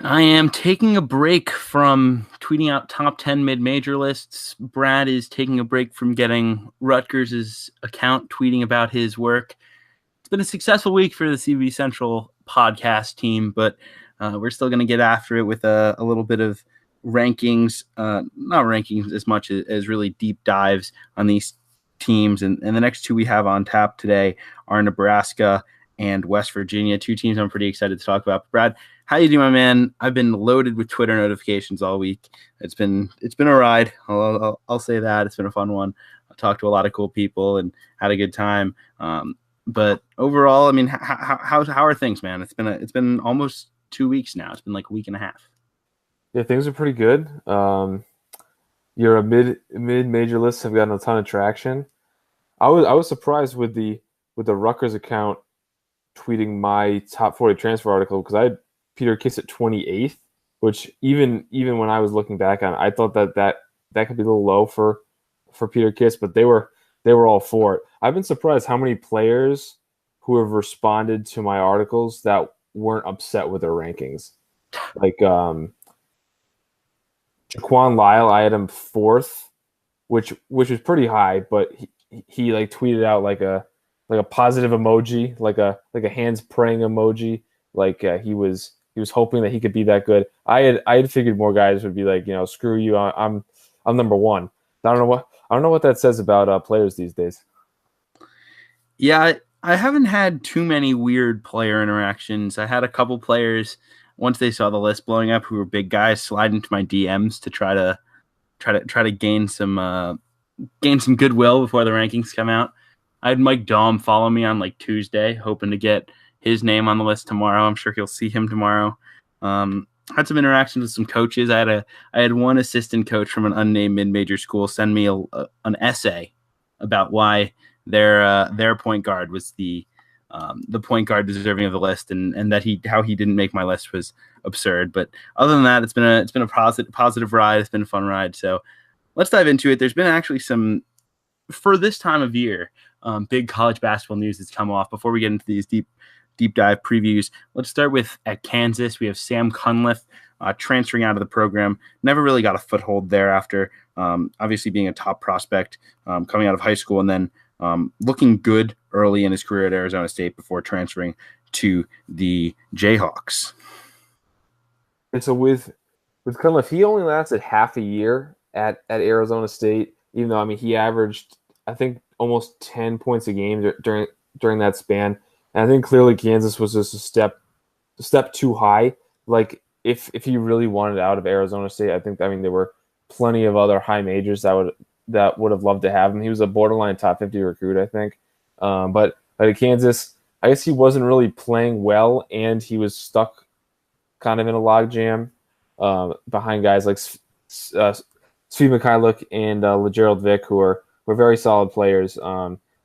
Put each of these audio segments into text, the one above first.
I am taking a break from tweeting out top 10 mid-major lists. Brad is taking a break from getting Rutgers' account tweeting about his work. It's been a successful week for the CB Central podcast team, but we're still going to get after it with a little bit of rankings, not rankings as much as really deep dives on these teams. And the next two we have on tap today are Nebraska and West Virginia, two teams I'm pretty excited to talk about. Brad, how you doing, my man? I've been loaded with Twitter notifications all week. It's been a ride. I'll say that. It's been a fun one. I talked to a lot of cool people and had a good time. But overall, I mean, how are things, man? It's been almost 2 weeks now. It's been like a week and a half. Yeah, things are pretty good. Your mid-major lists have gotten a ton of traction. I was surprised with the Rutgers account tweeting my top 40 transfer article because I had Peter Kiss at 28th, which even when I was looking back on it, I thought that could be a little low for Peter Kiss, but they were all for it. I've been surprised how many players who have responded to my articles that weren't upset with their rankings. Like Jaquan Lyle, I had him 4th, which was pretty high, but he like tweeted out like a positive emoji, like a hands praying emoji, like he was hoping that he could be that good. I had figured more guys would be like, screw you, I'm number one. I don't know what that says about players these days. Yeah, I haven't had too many weird player interactions. I had a couple players once they saw the list blowing up who were big guys slide into my DMs to try to gain some goodwill before the rankings come out. I had Mike Dahm follow me on like Tuesday, hoping to get his name on the list tomorrow. I'm sure he'll see him tomorrow. Had some interactions with some coaches. I had one assistant coach from an unnamed mid-major school send me an essay about why their point guard was the point guard deserving of the list, and that how he didn't make my list was absurd. But other than that, it's been a positive ride. It's been a fun ride. So let's dive into it. There's been actually some, for this time of year, big college basketball news that's come off. Before we get into these deep dive previews, let's start with at Kansas. We have Sam Cunliffe transferring out of the program. Never really got a foothold there after obviously being a top prospect coming out of high school, and then looking good early in his career at Arizona State before transferring to the Jayhawks. And so with Cunliffe, he only lasted half a year at Arizona State, even though he averaged, I think, almost 10 points a game during that span. And I think clearly Kansas was just a step too high. Like if he really wanted out of Arizona State, I think there were plenty of other high majors that would have loved to have him. He was a borderline top 50 recruit, I think. But at Kansas, I guess he wasn't really playing well, and he was stuck kind of in a logjam behind guys like Svi Mikhailuk and LeGerald Vick, who were very solid players.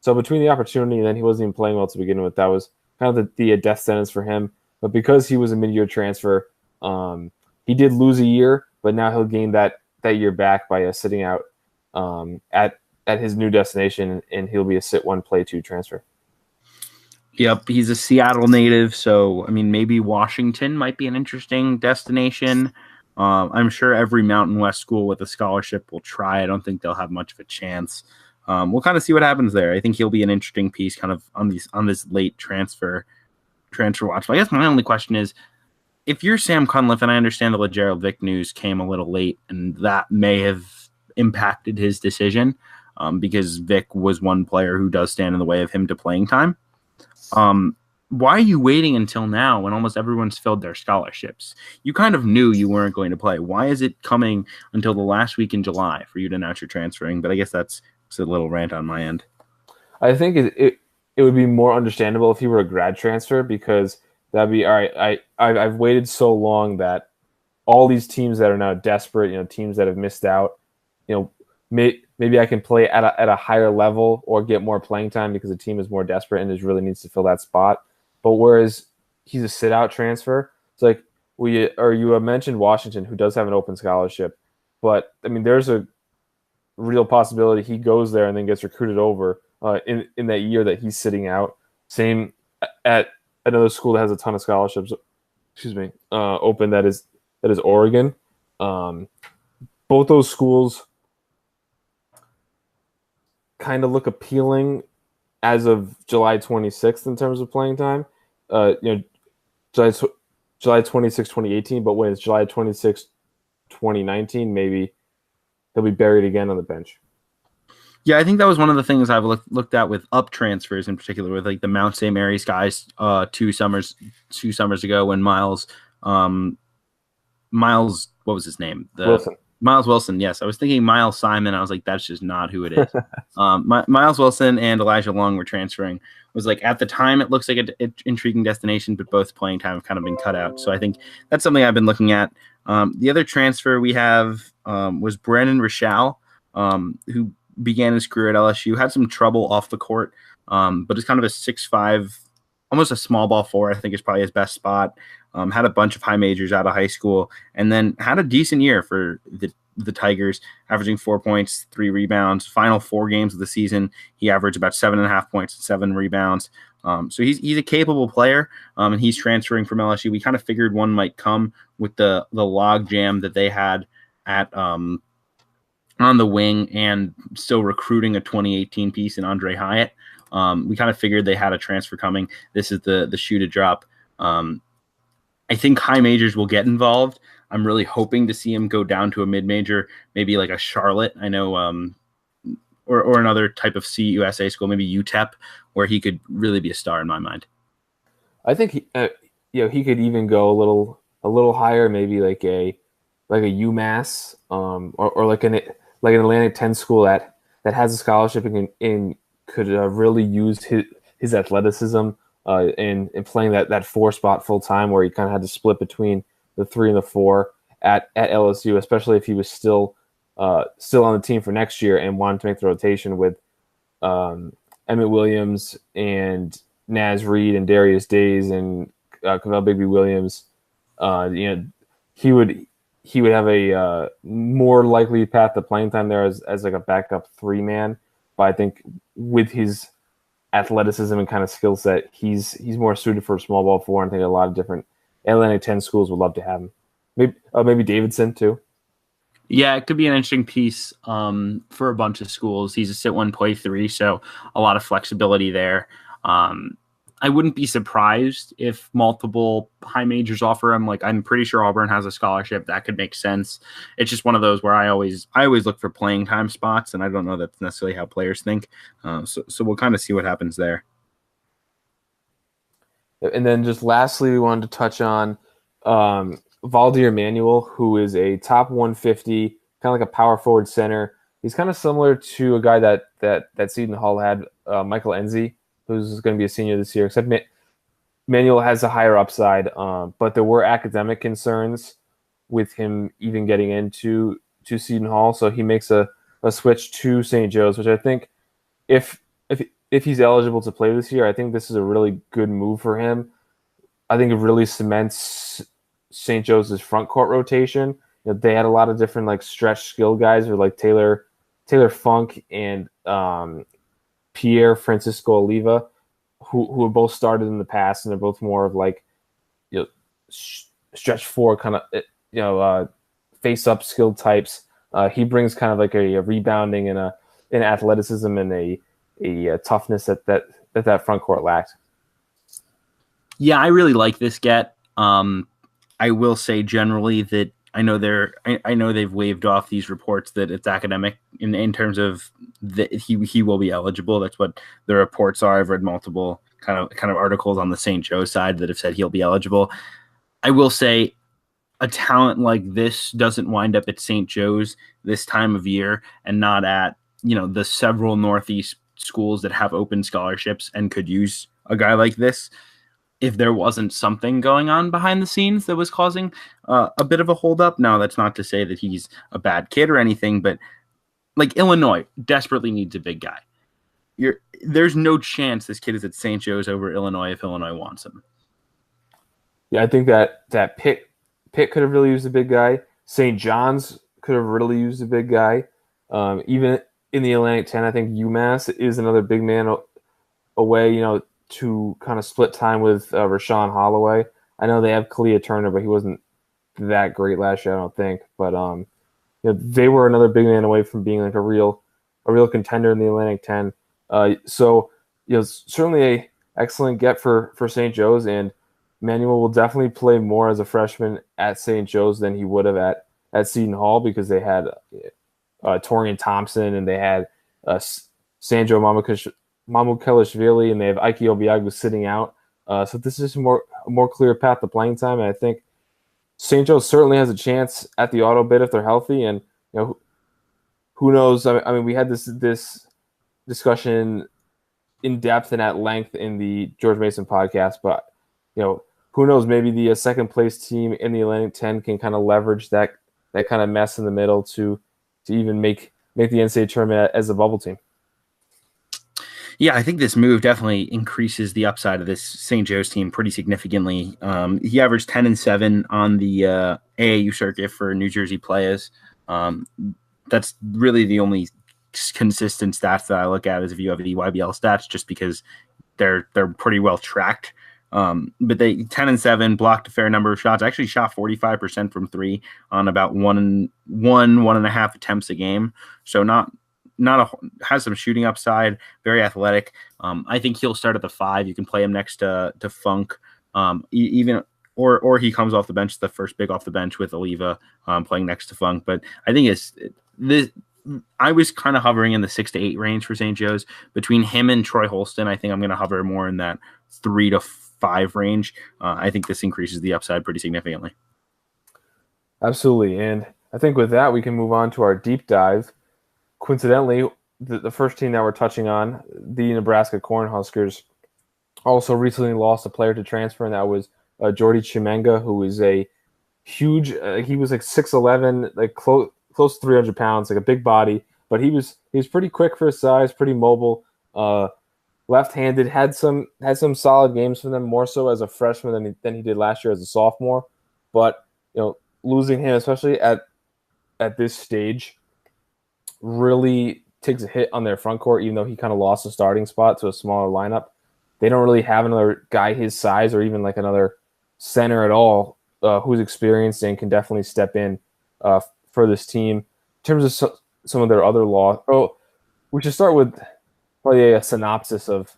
So between the opportunity and then he wasn't even playing well to begin with, that was kind of the death sentence for him. But because he was a mid-year transfer, he did lose a year, but now he'll gain that year back by sitting out at his new destination, and he'll be a sit one, play two transfer. Yep, he's a Seattle native, so maybe Washington might be an interesting destination. I'm sure every Mountain West school with a scholarship will try. I don't think they'll have much of a chance. We'll kind of see what happens there. I think he'll be an interesting piece kind of on this late transfer watch. But I guess my only question is, if you're Sam Cunliffe, and I understand the LeGerald Vick news came a little late, and that may have impacted his decision because Vick was one player who does stand in the way of him to playing time. Why are you waiting until now when almost everyone's filled their scholarships? You kind of knew you weren't going to play. Why is it coming until the last week in July for you to announce you're transferring? But I guess that's a little rant on my end. I think it would be more understandable if he were a grad transfer, because that'd be all right. I've waited so long that all these teams that are now desperate, teams that have missed out, maybe I can play at a higher level or get more playing time because the team is more desperate and just really needs to fill that spot. But whereas he's a sit-out transfer, it's like you mentioned Washington, who does have an open scholarship, but there's a real possibility he goes there and then gets recruited over in that year that he's sitting out. Same at another school that has a ton of scholarships, open that is Oregon. Um, both those schools kind of look appealing as of July 26th in terms of playing time. You know, July July 26, 2018, but when it's July 26, 2019, maybe he'll be buried again on the bench. Yeah, I think that was one of the things I've looked at with up transfers in particular, with like the Mount St. Mary's guys 2 summers ago when Miles, what was his name? The Wilson. Miles Wilson. Yes, I was thinking Miles Simon. I was like, that's just not who it is. Miles Wilson and Elijah Long were transferring. Was like at the time it looks like an intriguing destination, but both playing time have kind of been cut out. So I think that's something I've been looking at. The other transfer we have was Brandon Rashal, who began his career at LSU, had some trouble off the court, but is kind of a 6'5", almost a small ball four. I think is probably his best spot. Had a bunch of high majors out of high school, and then had a decent year for the Tigers, averaging 4 points, 3 rebounds. Final 4 games of the season, he averaged about 7.5 points and 7 rebounds. So he's a capable player, and he's transferring from LSU. We kind of figured one might come with the log jam that they had at on the wing, and still recruiting a 2018 piece in Andre Hyatt. We kind of figured they had a transfer coming. This is the shoe to drop. I think high majors will get involved. I'm really hoping to see him go down to a mid-major, maybe like a Charlotte. I know, or another type of CUSA school, maybe UTEP, where he could really be a star in my mind. I think he could even go a little higher, maybe like a UMass, or like an Atlantic 10 school that has a scholarship and could really use his athleticism in playing that 4 spot full time, where he kind of had to split between the 3 and the 4 at LSU, especially if he was still on the team for next year and wanted to make the rotation with Emmett Williams and Naz Reid and Darius Days and Kavell Bigby Williams. He would have a more likely path to playing time there as like a backup 3-man. But I think with his athleticism and kind of skill set, he's more suited for a small ball 4. And I think a lot of different Atlantic 10 schools would love to have him. Maybe Davidson too. Yeah, it could be an interesting piece for a bunch of schools. He's a sit 1, play 3, so a lot of flexibility there. I wouldn't be surprised if multiple high majors offer him. Like, I'm pretty sure Auburn has a scholarship that could make sense. It's just one of those where I always look for playing time spots, and I don't know that's necessarily how players think. So we'll kind of see what happens there. And then just lastly, we wanted to touch on Valdir Manuel, who is a top 150, kind of like a power forward center. He's kind of similar to a guy that Seton Hall had, Michael Enzi, who's going to be a senior this year, except Manuel has a higher upside, but there were academic concerns with him even getting into Seton Hall, so he makes a switch to St. Joe's, which I think if he's eligible to play this year, I think this is a really good move for him. I think it really cements St. Joe's front court rotation. They had a lot of different like stretch skill guys, or like Taylor Funk and Pierre Francisco Oliva, who have both started in the past, and they're both more of like stretch 4 kind of face up skilled types. He brings kind of like a rebounding and an athleticism and a toughness that front court lacked. Yeah, I really like this get. I will say generally that I know they've waved off these reports that it's academic in terms of that he will be eligible. That's what the reports are. I've read multiple kind of articles on the St. Joe side that have said he'll be eligible. I will say a talent like this doesn't wind up at St. Joe's this time of year and not at the several Northeast schools that have open scholarships and could use a guy like this if there wasn't something going on behind the scenes that was causing a bit of a holdup. Now, that's not to say that he's a bad kid or anything, but like Illinois desperately needs a big guy. There's no chance this kid is at St. Joe's over Illinois if Illinois wants him. Yeah, I think that Pitt could have really used a big guy. St. John's could have really used a big guy. Even in the Atlantic 10, I think UMass is another big man away, to kind of split time with Rashawn Holloway. I know they have Kalia Turner, but he wasn't that great last year, I don't think. But they were another big man away from being like a real contender in the Atlantic 10. So certainly a excellent get for St. Joe's, and Manuel will definitely play more as a freshman at St. Joe's than he would have at Seton Hall, because they had Torian Thompson, and they had Sandro Mamukelishvili, and they have Ike Obiagu sitting out. So this is a more clear path to playing time, and I think St. Joe certainly has a chance at the auto bid if they're healthy. And who knows? I mean, we had this discussion in depth and at length in the George Mason podcast, but who knows? Maybe the second place team in the Atlantic 10 can kind of leverage that kind of mess in the middle to even make the NCAA tournament as a bubble team. Yeah, I think this move definitely increases the upside of this St. Joe's team pretty significantly. He averaged 10-7 on the AAU circuit for New Jersey players. That's really the only consistent stats that I look at is if you have the YBL stats, just because they're pretty well tracked. But they 10-7, blocked a fair number of shots. Actually shot 45% from three on about one and a half attempts a game. So has some shooting upside, very athletic. I think he'll start at the 5. You can play him next to Funk, even or he comes off the bench, the first big off the bench with Oliva playing next to Funk. But I think I was kind of hovering in the 6 to 8 range for St. Joe's. Between him and Troy Holston, I think I'm going to hover more in that 3 to 5 range. I think this increases the upside pretty significantly. Absolutely. And I think with that, we can move on to our deep dive. Coincidentally, the first team that we're touching on, the Nebraska Cornhuskers, also recently lost a player to transfer, and that was Jordy Chimenga, who is a huge he was like 6'11", like close to 300 pounds, like a big body, but he was pretty quick for his size, pretty mobile, left-handed, had some solid games for them, more so as a freshman than he did last year as a sophomore. But losing him, especially at this stage, really takes a hit on their front court, even though he kind of lost a starting spot to a smaller lineup. They don't really have another guy his size or even like another center at all who's experienced and can definitely step in for this team. In terms of some of their other laws, we should start with probably a synopsis of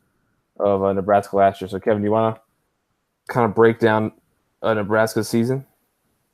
Nebraska last year. So, Kevin, do you want to kind of break down Nebraska's season?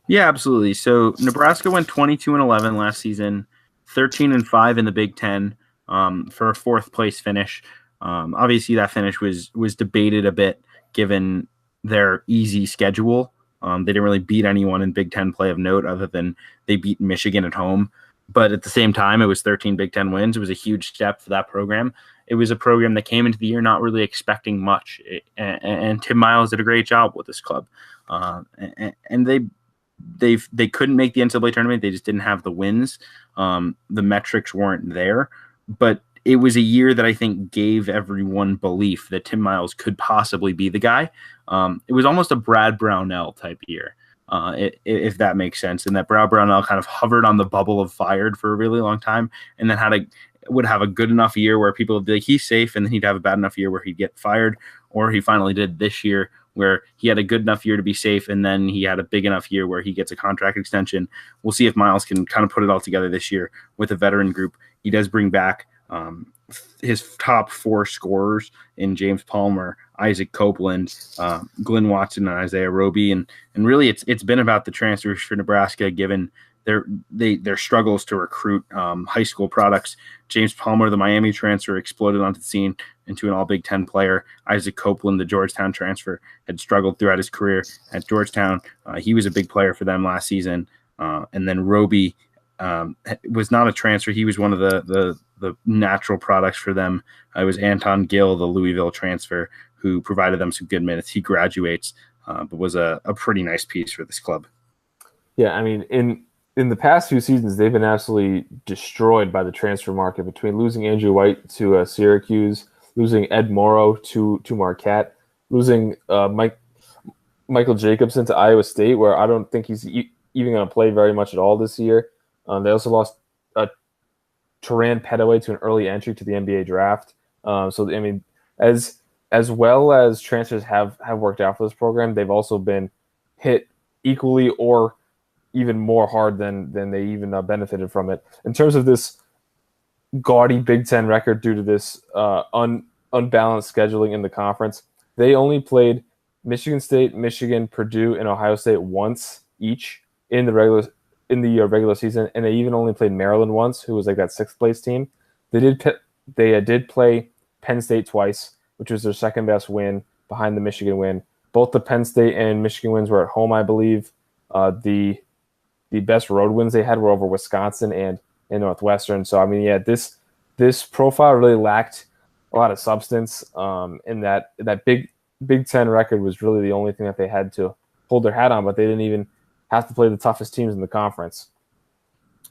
Yeah, absolutely. So Nebraska went 22-11 last season, 13-5 in the Big Ten for a 4th place finish. Obviously, that finish was debated a bit given their easy schedule. They didn't really beat anyone in Big Ten play of note other than they beat Michigan at home. But at the same time, it was 13 Big Ten wins. It was a huge step for that program. It was a program that came into the year not really expecting much. And Tim Miles did a great job with this club. And they couldn't make the NCAA tournament. They just didn't have the wins. The metrics weren't there. But it was a year that I think gave everyone belief that Tim Miles could possibly be the guy. It was almost a Brad Brownell type year, if that makes sense, and that Brad Brownell kind of hovered on the bubble of fired for a really long time, and then would have a good enough year where people would be like, he's safe, and then he'd have a bad enough year where he'd get fired, or he finally did this year where he had a good enough year to be safe, and then he had a big enough year where he gets a contract extension. We'll see if Miles can kind of put it all together this year with a veteran group. He does bring back his top 4 scorers in James Palmer, Isaac Copeland, Glenn Watson, and Isaiah Roby, and really it's been about the transfers for Nebraska given their struggles to recruit high school products. James Palmer, the Miami transfer, exploded onto the scene into an all Big Ten player. Isaac Copeland, the Georgetown transfer, had struggled throughout his career at Georgetown. He was a big player for them last season. And then Roby was not a transfer. He was one of the natural products for them. It was Anton Gill, the Louisville transfer, who provided them some good minutes. He graduates, but was a pretty nice piece for this club. Yeah, I mean, in the past few seasons, they've been absolutely destroyed by the transfer market between losing Andrew White to Syracuse, losing Ed Morrow to Marquette, losing Michael Jacobson to Iowa State, where I don't think he's even going to play very much at all this year. They also lost Turan Petaway to an early entry to the NBA draft. So, I mean, as as well as transfers have worked out for this program, they've also been hit equally or even more hard than they even benefited from it. In terms of this gaudy Big Ten record due to this unbalanced scheduling in the conference, they only played Michigan State, Michigan, Purdue, and Ohio State once each in the regular season, and they even only played Maryland once, who was like that sixth place team. They did play Penn State twice, which was their second best win behind the Michigan win. Both the Penn State and Michigan wins were at home, I believe. The best road wins they had were over Wisconsin and Northwestern. So I mean, yeah, this profile really lacked a lot of substance. In that Big Ten record was really the only thing that they had to hold their hat on, but they didn't even have to play the toughest teams in the conference.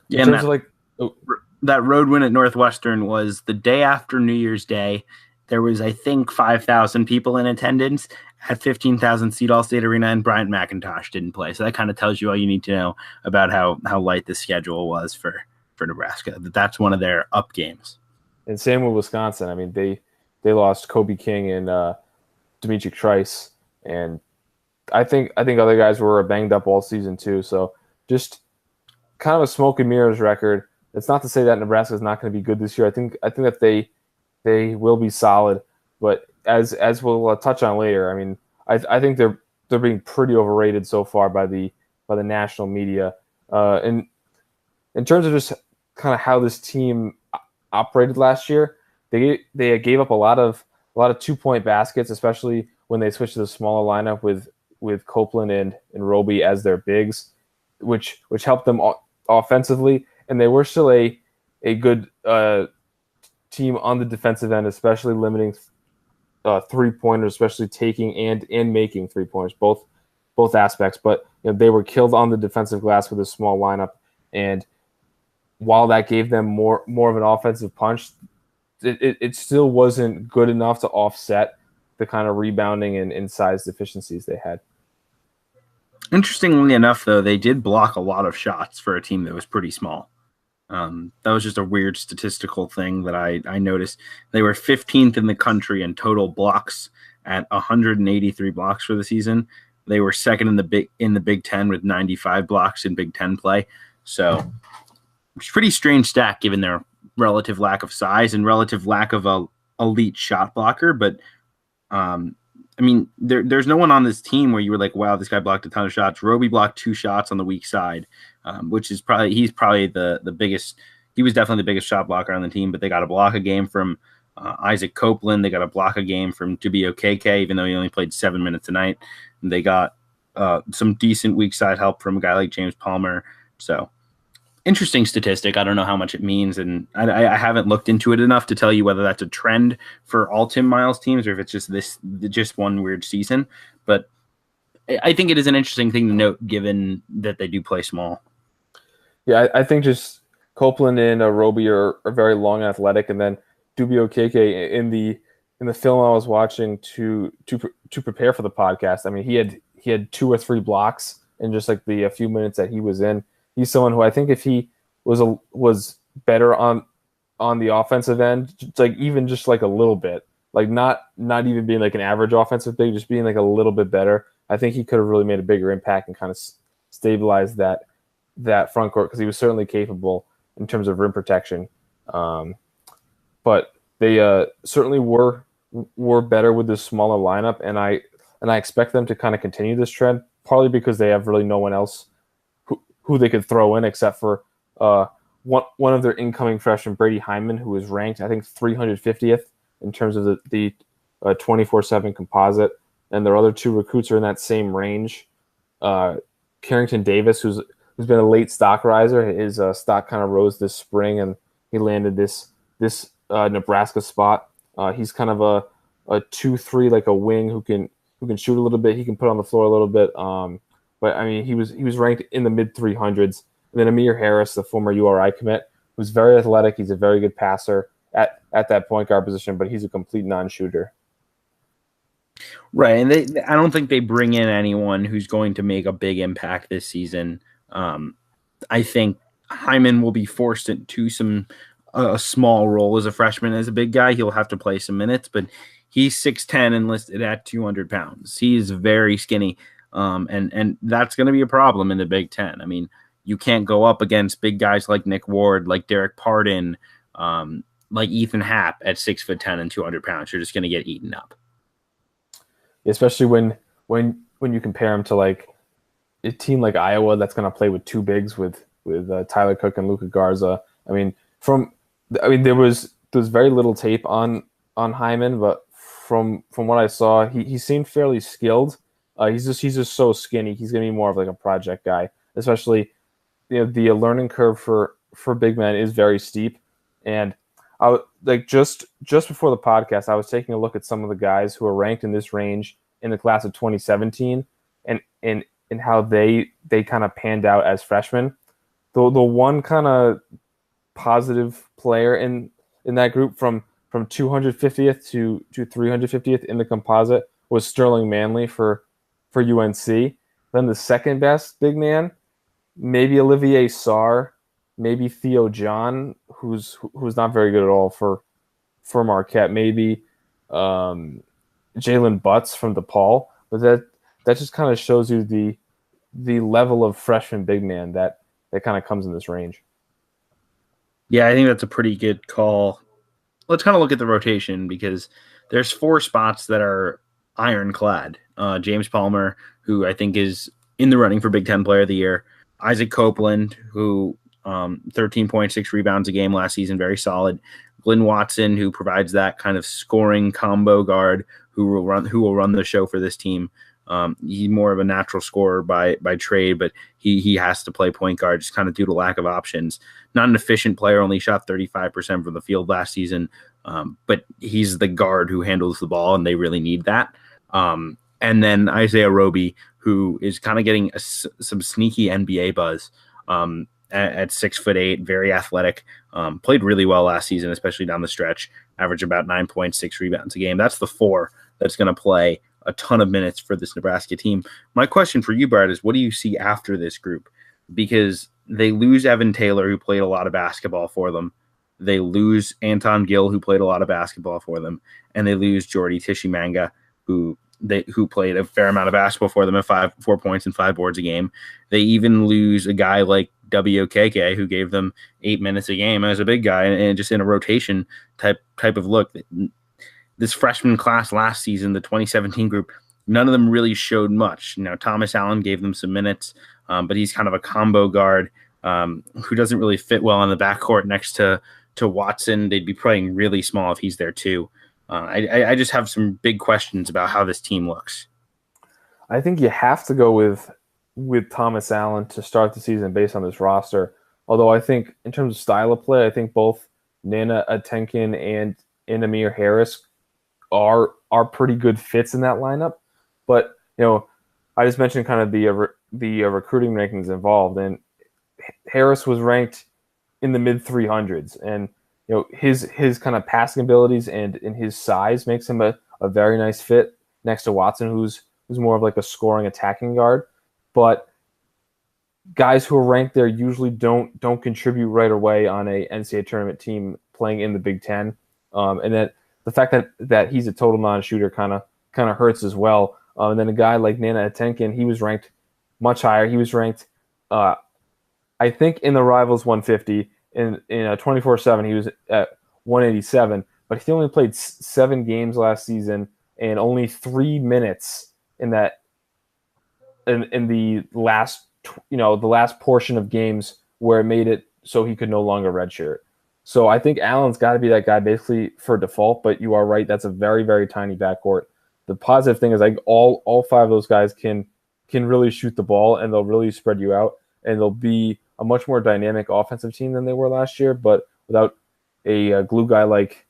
In terms of that road win at Northwestern was the day after New Year's Day. There was, I think, 5,000 people in attendance at 15,000 seat All-State Arena, and Bryant McIntosh didn't play. So that kind of tells you all you need to know about how light the schedule was for Nebraska. That's one of their up games. And same with Wisconsin. I mean, they lost Kobe King and Dimitri Trice, and I think other guys were banged up all season too. So just kind of a smoke and mirrors record. It's not to say that Nebraska is not going to be good this year. I think that they will be solid, but as we'll touch on later, I mean, I think they're being pretty overrated so far by the national media. And in terms of just kind of how this team operated last year, they gave up a lot of 2-point baskets, especially when they switched to the smaller lineup with Copeland and Roby as their bigs, which helped them offensively, and they were still a good team on the defensive end, especially limiting 3-pointers, especially taking and making 3-pointers, both aspects. But they were killed on the defensive glass with a small lineup, and while that gave them more of an offensive punch, it still wasn't good enough to offset the kind of rebounding and size deficiencies they had. Interestingly enough, though, they did block a lot of shots for a team that was pretty small. That was just a weird statistical thing that I noticed. They were 15th in the country in total blocks at 183 blocks for the season. They were second in the Big Ten with 95 blocks in Big Ten play. So it's a pretty strange stat given their relative lack of size and relative lack of a elite shot blocker. But I mean, there's no one on this team where you were like, wow, this guy blocked a ton of shots. Roby blocked 2 shots on the weak side, which is he's probably the biggest. He was definitely the biggest shot blocker on the team, but they got a block a game from Isaac Copeland. They got a block a game from Dubio KK, even though he only played 7 minutes a night. And they got some decent weak side help from a guy like James Palmer. So interesting statistic. I don't know how much it means, and I haven't looked into it enough to tell you whether that's a trend for all Tim Miles teams or if it's just one weird season. But I think it is an interesting thing to note, given that they do play small. Yeah, I think just Copeland and Roby are very long and athletic, and then Dubio KK in the film I was watching to prepare for the podcast. I mean, he had 2 or 3 blocks in just like the few minutes that he was in. He's someone who I think if he was better on the offensive end, like even just like a little bit, like not even being like an average offensive big, just being like a little bit better, I think he could have really made a bigger impact and kind of stabilized that front court, because he was certainly capable in terms of rim protection. But they certainly were better with this smaller lineup, and I expect them to kind of continue this trend, partly because they have really no one else who they could throw in except for one of their incoming freshmen, Brady Hyman, who is ranked, I think, 350th in terms of the 24/7 composite, and their other 2 recruits are in that same range. Carrington Davis, who's been a late stock riser, his stock kind of rose this spring, and he landed this Nebraska spot. He's kind of a 2-3, like a wing who can shoot a little bit. He can put on the floor a little bit. But I mean, he was ranked in the mid 300s. And then Amir Harris, the former URI commit, who's very athletic. He's a very good passer at that point guard position, but he's a complete non-shooter. Right, and I don't think they bring in anyone who's going to make a big impact this season. I think Hyman will be forced into a small role as a freshman. As a big guy, he'll have to play some minutes, but He's 6'10" and listed at 200 pounds. He's very skinny, and that's going to be a problem in the Big Ten. I mean, you can't go up against big guys like Nick Ward, like Derek Pardon, like Ethan Happ at 6'10" and 200 pounds. You're just going to get eaten up. Especially when you compare him to like a team like Iowa that's going to play with two bigs with Tyler Cook and Luka Garza. I mean, there was very little tape on Hyman, but from what I saw, he seemed fairly skilled. He's just so skinny. He's going to be more of like a project guy, especially the learning curve for big men is very steep. And I like just before the podcast, I was taking a look at some of the guys who are ranked in this range in the class of 2017, and how they kind of panned out as freshmen. The one kind of positive player in that group from 250th to 350th in the composite was Sterling Manley for UNC. Then the second best big man, maybe Olivier Sarr, maybe Theo John, who's not very good at all for Marquette, maybe Jalen Butts from DePaul. But that just kind of shows you the level of freshman big man that kind of comes in this range. Yeah, I think that's a pretty good call. Let's kind of look at the rotation because there's 4 spots that are ironclad. James Palmer, who I think is in the running for Big Ten Player of the Year. Isaac Copeland, who 13.6 rebounds a game last season, very solid. Glenn Watson, who provides that kind of scoring combo guard who will run the show for this team. He's more of a natural scorer by trade, but he has to play point guard just kind of due to lack of options. Not an efficient player, only shot 35% from the field last season, but he's the guard who handles the ball, and they really need that. And then Isaiah Roby, who is kind of getting some sneaky NBA buzz at 6'8", very athletic, played really well last season, especially down the stretch, averaged about 9.6 rebounds a game. That's the 4 that's going to play a ton of minutes for this Nebraska team. My question for you, Brad, is what do you see after this group? Because they lose Evan Taylor, who played a lot of basketball for them. They lose Anton Gill, who played a lot of basketball for them. And they lose Jordy Tishimanga, who played a fair amount of basketball for them at 4 points and 5 boards a game. They even lose a guy like WKK, who gave them 8 minutes a game as a big guy and just in a rotation type of look. This freshman class last season, the 2017 group, none of them really showed much. Thomas Allen gave them some minutes, but he's kind of a combo guard who doesn't really fit well in the backcourt next to Watson. They'd be playing really small if he's there too. I just have some big questions about how this team looks. I think you have to go with Thomas Allen to start the season based on this roster. Although I think in terms of style of play, I think both Nana Atenkin and Amir Harris are pretty good fits in that lineup. But I just mentioned kind of the recruiting rankings involved, and Harris was ranked in the mid 300s, and his kind of passing abilities and his size makes him a very nice fit next to Watson, who's more of like a scoring attacking guard. But guys who are ranked there usually don't contribute right away on a NCAA tournament team playing in the Big Ten, and that the fact that he's a total non-shooter kind of hurts as well. And then a guy like Nana Atenkin, he was ranked much higher. He was ranked, I think, in the Rivals 150. In 24/7, he was at 187. But he only played 7 games last season and only 3 minutes in the last the last portion of games where it made it so he could no longer redshirt. So I think Allen's got to be that guy basically for default, but you are right. That's a very, very tiny backcourt. The positive thing is all 5 of those guys can really shoot the ball, and they'll really spread you out, and they'll be a much more dynamic offensive team than they were last year. But without a glue guy like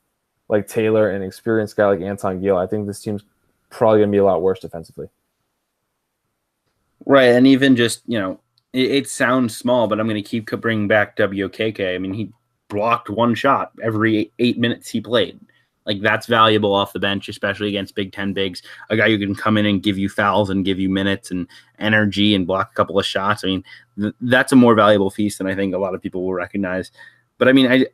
Taylor and an experienced guy like Anton Gill, I think this team's probably going to be a lot worse defensively. Right, and even just, it sounds small, but I'm going to keep bringing back WKK. I mean, he blocked 1 shot every 8 minutes he played. Like, that's valuable off the bench, especially against Big Ten bigs. A guy who can come in and give you fouls and give you minutes and energy and block a couple of shots. I mean, that's a more valuable piece than I think a lot of people will recognize. But I mean,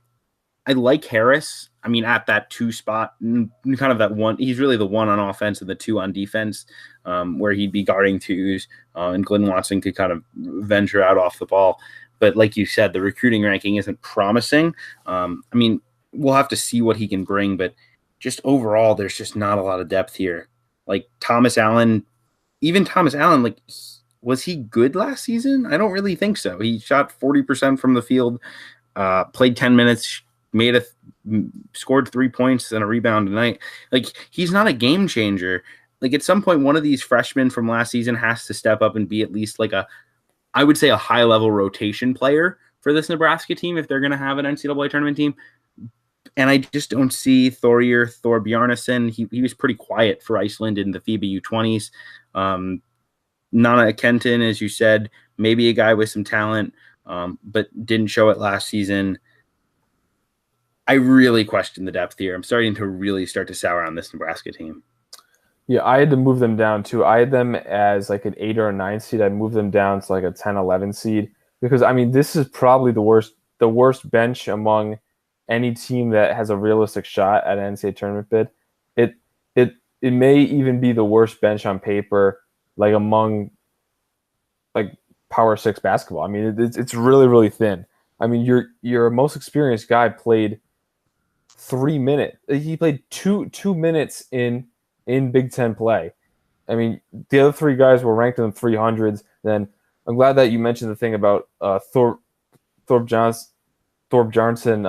I like Harris. I mean, at that 2 spot, kind of that one, he's really the 1 on offense and the 2 on defense, where he'd be guarding 2s, and Glenn Watson could kind of venture out off the ball. But like you said, the recruiting ranking isn't promising. I mean, we'll have to see what he can bring, but just overall, there's just not a lot of depth here. Like Thomas Allen, like, was he good last season? I don't really think so. He shot 40% from the field, played 10 minutes, scored 3 points and a rebound tonight. Like, he's not a game changer. Like, at some point, one of these freshmen from last season has to step up and be at least like I would say a high level rotation player for this Nebraska team if they're going to have an NCAA tournament team. And I just don't see Thor Bjarnason. He was pretty quiet for Iceland in the FIBA U20s. Nana Kenton, as you said, maybe a guy with some talent, but didn't show it last season. I really question the depth here. I'm starting to really start to sour on this Nebraska team. Yeah, I had to move them down too. I had them as like an 8 or a 9 seed. I moved them down to like a 10, 11 seed because, I mean, this is probably the worst bench among any team that has a realistic shot at an NCAA tournament bid. It may even be the worst bench on paper, like among like Power 6 basketball. I mean, it's really, really thin. I mean, your most experienced guy played 3 minutes. He played two minutes in Big Ten play. I mean, the other 3 guys were ranked in the 300s. Then I'm glad that you mentioned the thing about Thorpe Johnson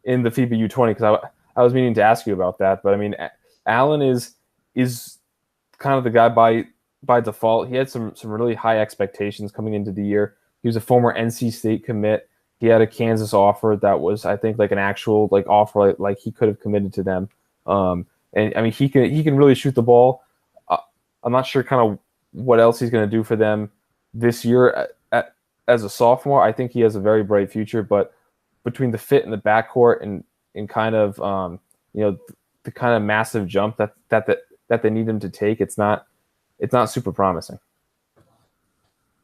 in the FIBA U20 because I was meaning to ask you about that. But I mean, Allen is kind of the guy by default. He had some really high expectations coming into the year. He was a former NC State commit. He had a Kansas offer that was, I think, like an actual like offer, like he could have committed to them. And I mean, he can really shoot the ball. I'm not sure kind of what else he's going to do for them this year as a sophomore. I think he has a very bright future, but between the fit in the backcourt and kind of the kind of massive jump that they need him to take, it's not super promising.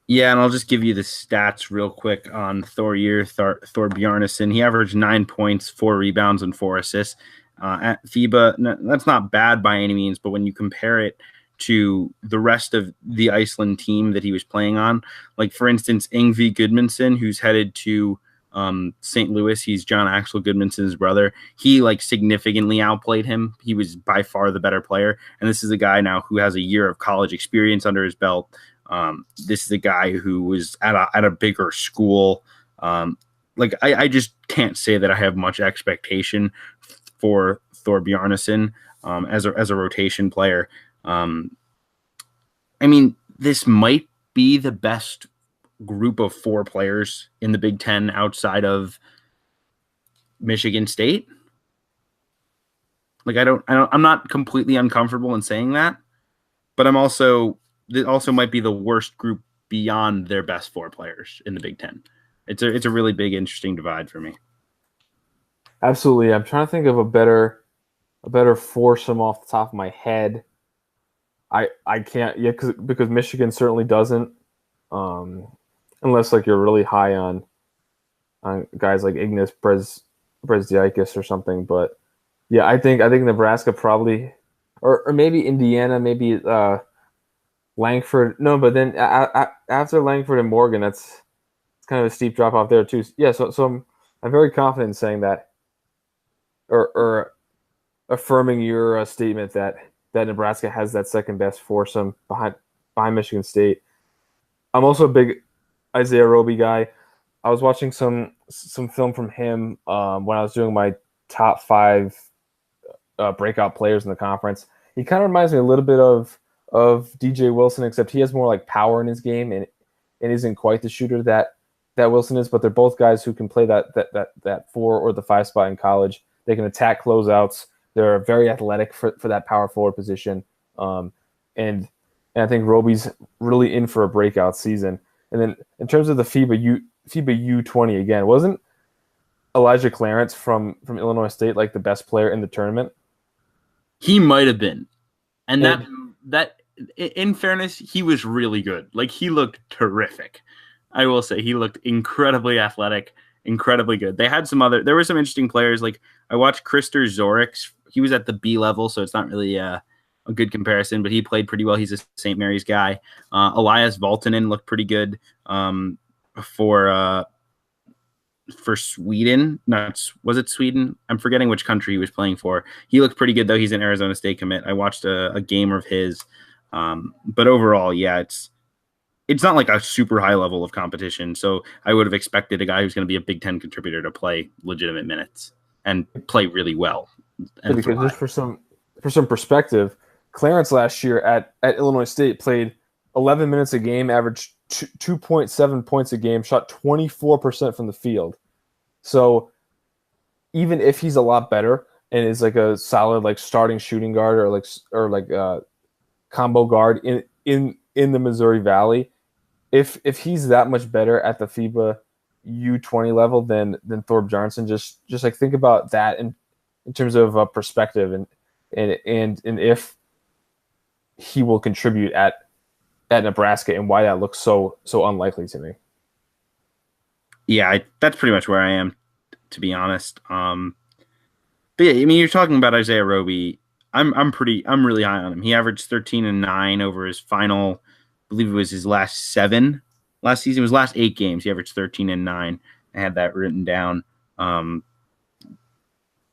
Yeah, and I'll just give you the stats real quick on Thor Bjarnason. He averaged 9 points, 4 rebounds, and 4 assists. At FIBA, that's not bad by any means, but when you compare it to the rest of the Iceland team that he was playing on, like, for instance, Yngvi Gudmundsson, who's headed to St. Louis, he's John Axel Gudmundsson's brother. He like significantly outplayed him. He was by far the better player. And this is a guy now who has a year of college experience under his belt. This is a guy who was at a bigger school. I just can't say that I have much expectation for Thor Bjarnason as a rotation player. I mean, this might be the best group of 4 players in the Big Ten outside of Michigan State. Like, I'm not completely uncomfortable in saying that, but it also might be the worst group beyond their best 4 players in the Big Ten. It's a really big, interesting divide for me. Absolutely. I'm trying to think of a better foursome off the top of my head. I can't, yeah, because Michigan certainly doesn't. Unless like you're really high on guys like Ignas Brezdiakis or something, but yeah, I think Nebraska probably, or maybe Indiana, maybe Langford. No, but then after Langford and Morgan, it's kind of a steep drop off there too. Yeah, so I'm very confident in saying that, or affirming your statement that Nebraska has that second best foursome behind Michigan State. I'm also a big Isaiah Roby guy. I was watching some film from him when I was doing my top 5 breakout players in the conference. He kind of reminds me a little bit of DJ Wilson, except he has more like power in his game and isn't quite the shooter that Wilson is. But they're both guys who can play that 4 or the 5 spot in college. They can attack closeouts. They're very athletic for that power forward position. And I think Roby's really in for a breakout season. And then in terms of the FIBA U20 again, wasn't Elijah Clarence from Illinois State like the best player in the tournament? He might have been. And that in fairness, he was really good. Like, he looked terrific. I will say he looked incredibly athletic incredibly good. They had there were some interesting players. Like I watched Krister Zorix. He was at the B level, so it's not really a good comparison, but he played pretty well. He's a St. Mary's guy. Elias Valtonen looked pretty good for Sweden. Was it Sweden? I'm forgetting which country he was playing for. He looked pretty good though. He's an Arizona State commit. I watched a game of his, but overall, yeah, it's not like a super high level of competition. So I would have expected a guy who's going to be a Big Ten contributor to play legitimate minutes and play really well. And because just for some perspective, Clarence last year at Illinois State played 11 minutes a game, averaged 2.7 points a game, shot 24% from the field. So even if he's a lot better and is like a solid like starting shooting guard or like combo guard in the Missouri Valley, if he's that much better at the FIBA U20 level than Thorpe Johnson, just like think about that in terms of perspective and if he will contribute at Nebraska and why that looks so unlikely to me. Yeah, that's pretty much where I am, to be honest. But yeah, I mean, you're talking about Isaiah Roby. I'm really high on him. He averaged 13 and 9 over his final, I believe it was his last 7 last season. It was last 8 games. He averaged 13 and 9. I had that written down.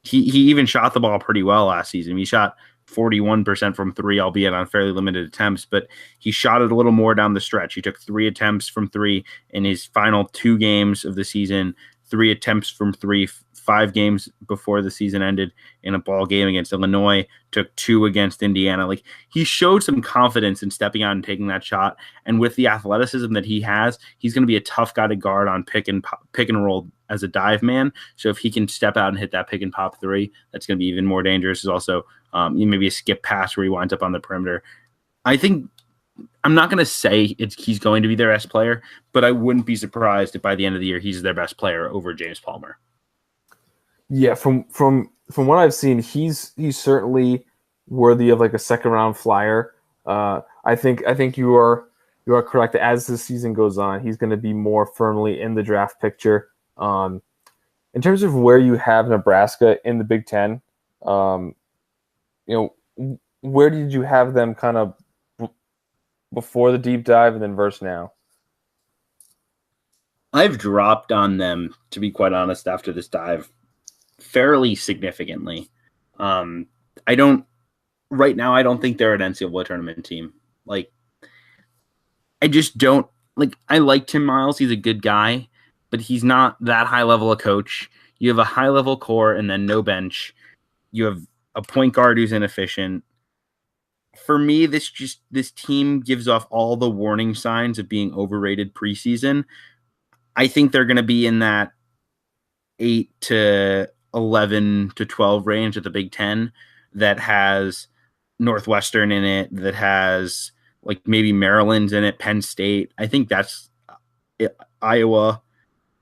He even shot the ball pretty well last season. He shot 41% from 3, albeit on fairly limited attempts, but he shot it a little more down the stretch. He took 3 attempts from 3 in his final 2 games of the season, 3 attempts from 3, 5 games before the season ended in a ball game against Illinois, took 2 against Indiana. Like, he showed some confidence in stepping out and taking that shot. And with the athleticism that he has, he's going to be a tough guy to guard on pick and roll as a dive man. So if he can step out and hit that pick and pop 3, that's going to be even more dangerous. There's also maybe a skip pass where he winds up on the perimeter. I think I'm not going to say he's going to be their best player, but I wouldn't be surprised if by the end of the year he's their best player over James Palmer. Yeah, from what I've seen, he's certainly worthy of like a second round flyer. I think you are correct. As the season goes on, he's going to be more firmly in the draft picture. In terms of where you have Nebraska in the Big Ten, where did you have them kind of before the deep dive and then versus now? I've dropped on them, to be quite honest, after this dive fairly significantly. Right now, I don't think they're an NCAA tournament team. Like, I just don't, like, I like Tim Miles. He's a good guy, but he's not that high level a coach. You have a high level core and then no bench. You have a point guard who's inefficient. For me, this team gives off all the warning signs of being overrated preseason. I think they're going to be in that 8 to 11 to 12 range at the Big Ten that has Northwestern in it, that has like maybe Maryland's in it, Penn State. I think that's it, Iowa.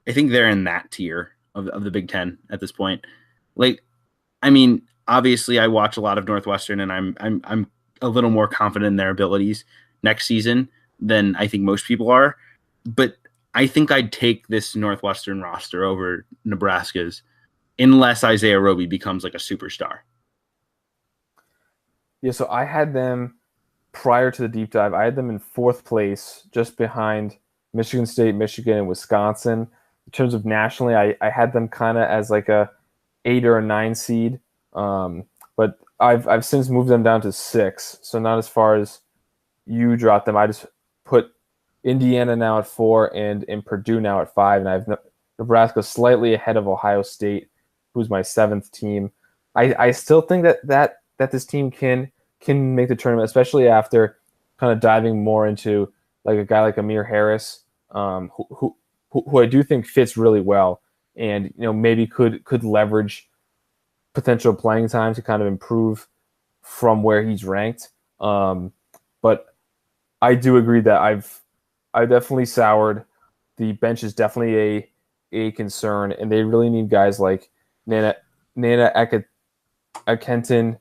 I think they're in that tier of the Big Ten at this point. Like, I mean, obviously I watch a lot of Northwestern and I'm a little more confident in their abilities next season than I think most people are. But I think I'd take this Northwestern roster over Nebraska's unless Isaiah Roby becomes like a superstar. Yeah, so I had them prior to the deep dive. I had them in 4th place, just behind Michigan State, Michigan, and Wisconsin. In terms of nationally, I had them kind of as like a 8 or a 9 seed. But I've since moved them down to 6, so not as far as you dropped them. I just put Indiana now at 4 and Purdue now at 5, and I have Nebraska slightly ahead of Ohio State, who's my 7th team. I still think that this team can make the tournament, especially after kind of diving more into like a guy like Amir Harris, who I do think fits really well, and maybe could leverage potential playing time to kind of improve from where he's ranked. But I do agree that I definitely soured. The bench is definitely a concern, and they really need guys like Nana Akenton,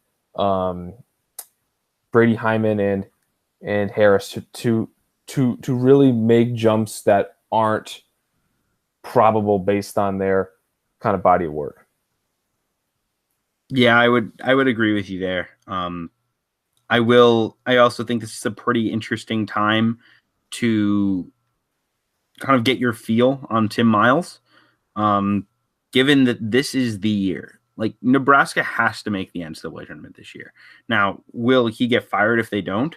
Brady Hyman, and Harris to really make jumps that aren't probable based on their kind of body of work. Yeah, I would agree with you there. I also think this is a pretty interesting time to kind of get your feel on Tim Miles. Um, Given that this is the year, like Nebraska has to make the NCAA tournament this year. Now, will he get fired if they don't?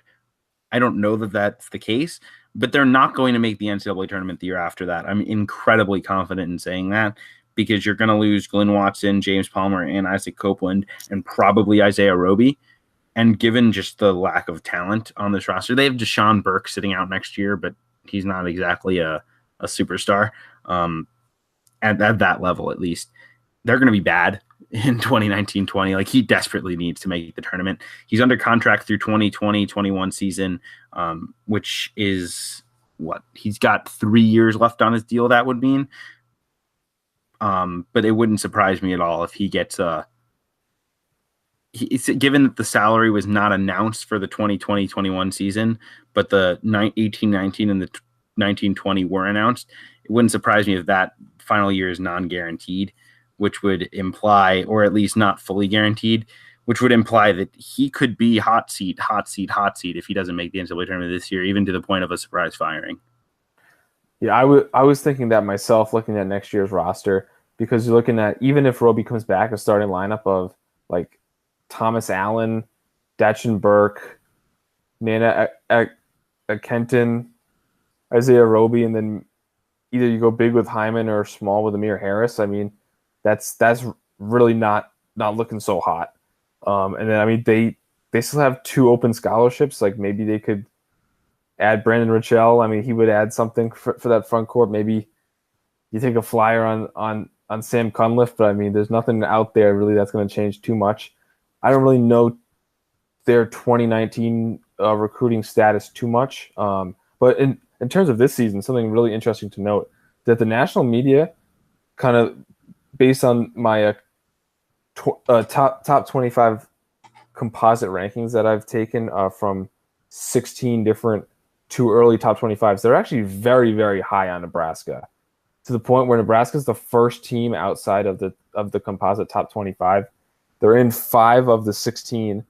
I don't know that that's the case, but they're not going to make the NCAA tournament the year after that. I'm incredibly confident in saying that because you're going to lose Glenn Watson, James Palmer, and Isaac Copeland, and probably Isaiah Roby. And given just the lack of talent on this roster, they have Deshaun Burke sitting out next year, but he's not exactly a superstar at that level, at least. They're going to be bad in 2019-20. Like, he desperately needs to make the tournament. He's under contract through 2020-21 season, which is what? He's got 3 years left on his deal, that would mean. But it wouldn't surprise me at all if he gets given that the salary was not announced for the 2020-21 season, but the 18-19 and the 19-20 were announced. It wouldn't surprise me if that final year is non-guaranteed, which would imply, or at least not fully guaranteed, which would imply that he could be hot seat if he doesn't make the NCAA tournament this year, even to the point of a surprise firing. Yeah, I was thinking that myself, looking at next year's roster, because you're looking at, even if Roby comes back, a starting lineup of like Thomas Allen, Datchin Burke, Nana Kenton, Isaiah Roby, and then either you go big with Hyman or small with Amir Harris. I mean, that's really not looking so hot. And then, I mean, they still have 2 open scholarships. Like, maybe they could add Brandon Richell. I mean, he would add something for that front court. Maybe you take a flyer on Sam Cunliffe, but I mean, there's nothing out there really that's going to change too much. I don't really know their 2019 recruiting status too much. But in terms of this season, something really interesting to note, that the national media, kind of based on my top 25 composite rankings that I've taken from 16 different too early top 25s, they're actually very, very high on Nebraska, to the point where Nebraska is the first team outside of the composite top 25. They're in 5 of the 16.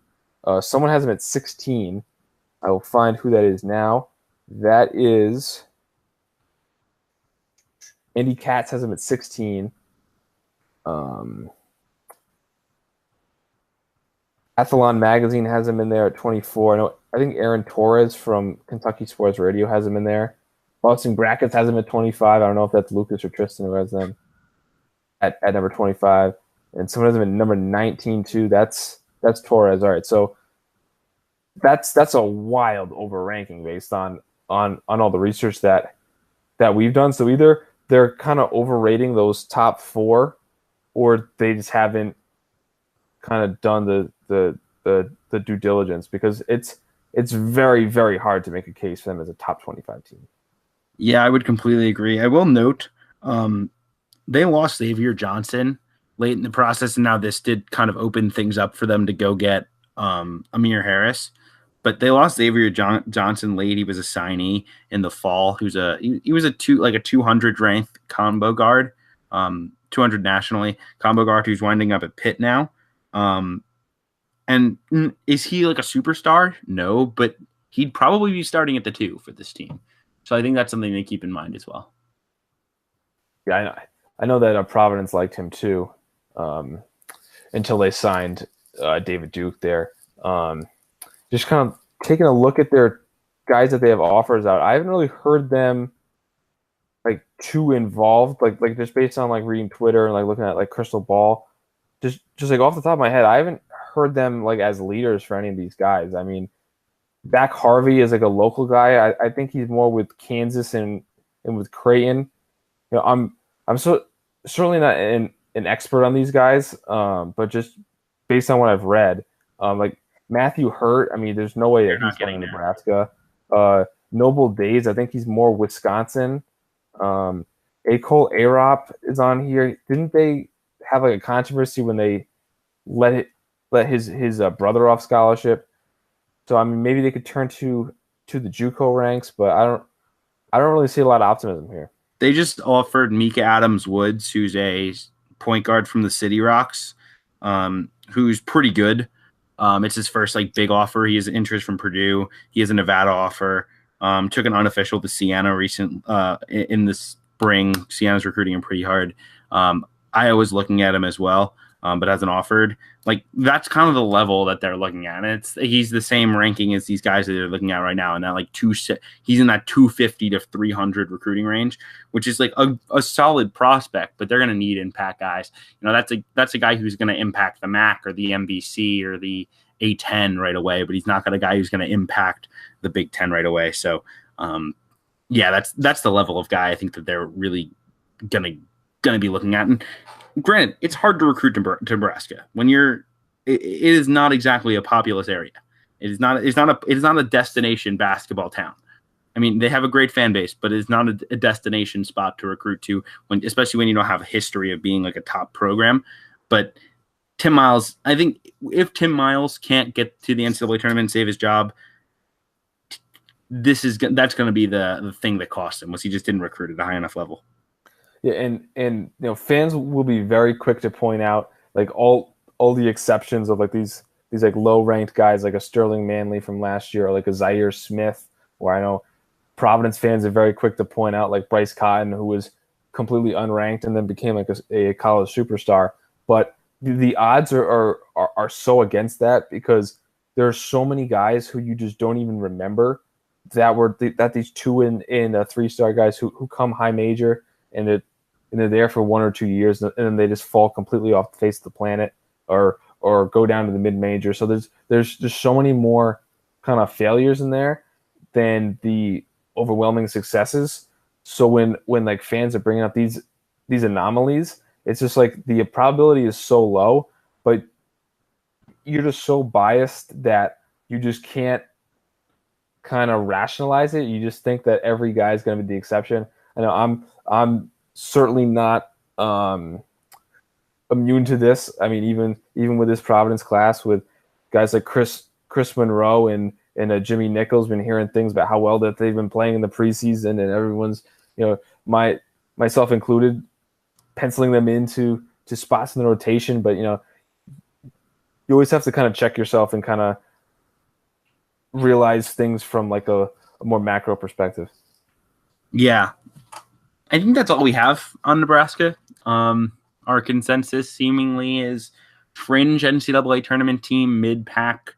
Someone has them at 16. I will find who that is now. That is Andy Katz has them at 16. Athlon Magazine has him in there at 24. I think Aaron Torres from Kentucky Sports Radio has him in there. Boston Brackets has him at 25. I don't know if that's Lucas or Tristan who has them at number 25. And someone has him at number 19 too. That's Torres. All right, so that's a wild overranking based on all the research that we've done. So either they're kind of overrating those top 4, or they just haven't kind of done the due diligence, because it's very, very hard to make a case for them as a top 25 team. Yeah, I would completely agree. I will note they lost Xavier Johnson late in the process, and now this did kind of open things up for them to go get Amir Harris. But they lost Xavier Johnson late. He was a signee in the fall. He was a 200 ranked combo guard, 200 nationally combo guard who's winding up at Pitt now. And is he like a superstar? No, but he'd probably be starting at the 2 for this team. So I think that's something to keep in mind as well. Yeah, I know that Providence liked him too, until they signed David Duke there. Just kind of taking a look at their guys that they have offers out, I haven't really heard them like too involved, like just based on like reading Twitter and like looking at like Crystal Ball. Just like off the top of my head, I haven't heard them like as leaders for any of these guys. I mean, Zach Harvey is like a local guy. I think he's more with Kansas and with Creighton. You know, I'm certainly not an expert on these guys, but just based on what I've read, like Matthew Hurt, I mean, there's no way that he's going to Nebraska. Noble Days, I think he's more Wisconsin. Acole Arop is on here. Didn't they have like a controversy when they let his brother off scholarship? So I mean, maybe they could turn to the JUCO ranks, but I don't really see a lot of optimism here. They just offered Mika Adams Woods, who's a point guard from the City Rocks, who's pretty good. It's his first like big offer. He has interest from Purdue. He has a Nevada offer. Took an unofficial to Siena in the spring. Siena's recruiting him pretty hard. Iowa's looking at him as well, but hasn't offered. Like that's kind of the level that they're looking at. And he's the same ranking as these guys that they're looking at right now, and that like he's in that 250 to 300 recruiting range, which is like a solid prospect. But they're going to need impact guys. You know, that's a guy who's going to impact the MAC or the MVC or the A10 right away, but he's not got a guy who's going to impact the Big Ten right away. So, yeah, that's the level of guy I think that they're really gonna be looking at. And granted, it's hard to recruit to Nebraska when it is not exactly a populous area. It is not a destination basketball town. I mean, they have a great fan base, but it's not a destination spot to recruit to, especially when you don't have a history of being like a top program. But Tim Miles, I think if Tim Miles can't get to the NCAA tournament and save his job, that's going to be the thing that cost him, was he just didn't recruit at a high enough level. Yeah, and you know, fans will be very quick to point out like all the exceptions of like these like low ranked guys like a Sterling Manley from last year, or like a Zaire Smith, where I know Providence fans are very quick to point out like Bryce Cotton, who was completely unranked and then became like a college superstar. But the odds are so against that, because there are so many guys who you just don't even remember that these 2 and 3-star guys who come high major and they're there for 1 or 2 years and then they just fall completely off the face of the planet or go down to the mid major. So there's so many more kind of failures in there than the overwhelming successes. So when like fans are bringing up these anomalies, it's just like the probability is so low, but you're just so biased that you just can't kind of rationalize it. You just think that every guy is going to be the exception. I know I'm certainly not immune to this. I mean, even with this Providence class, with guys like Chris Monroe and Jimmy Nichols, been hearing things about how well that they've been playing in the preseason, and everyone's, you know, myself included, penciling them into spots in the rotation. But you know, you always have to kind of check yourself and kind of realize things from like a more macro perspective. Yeah, I think that's all we have on Nebraska. Our consensus seemingly is fringe NCAA tournament team, mid-pack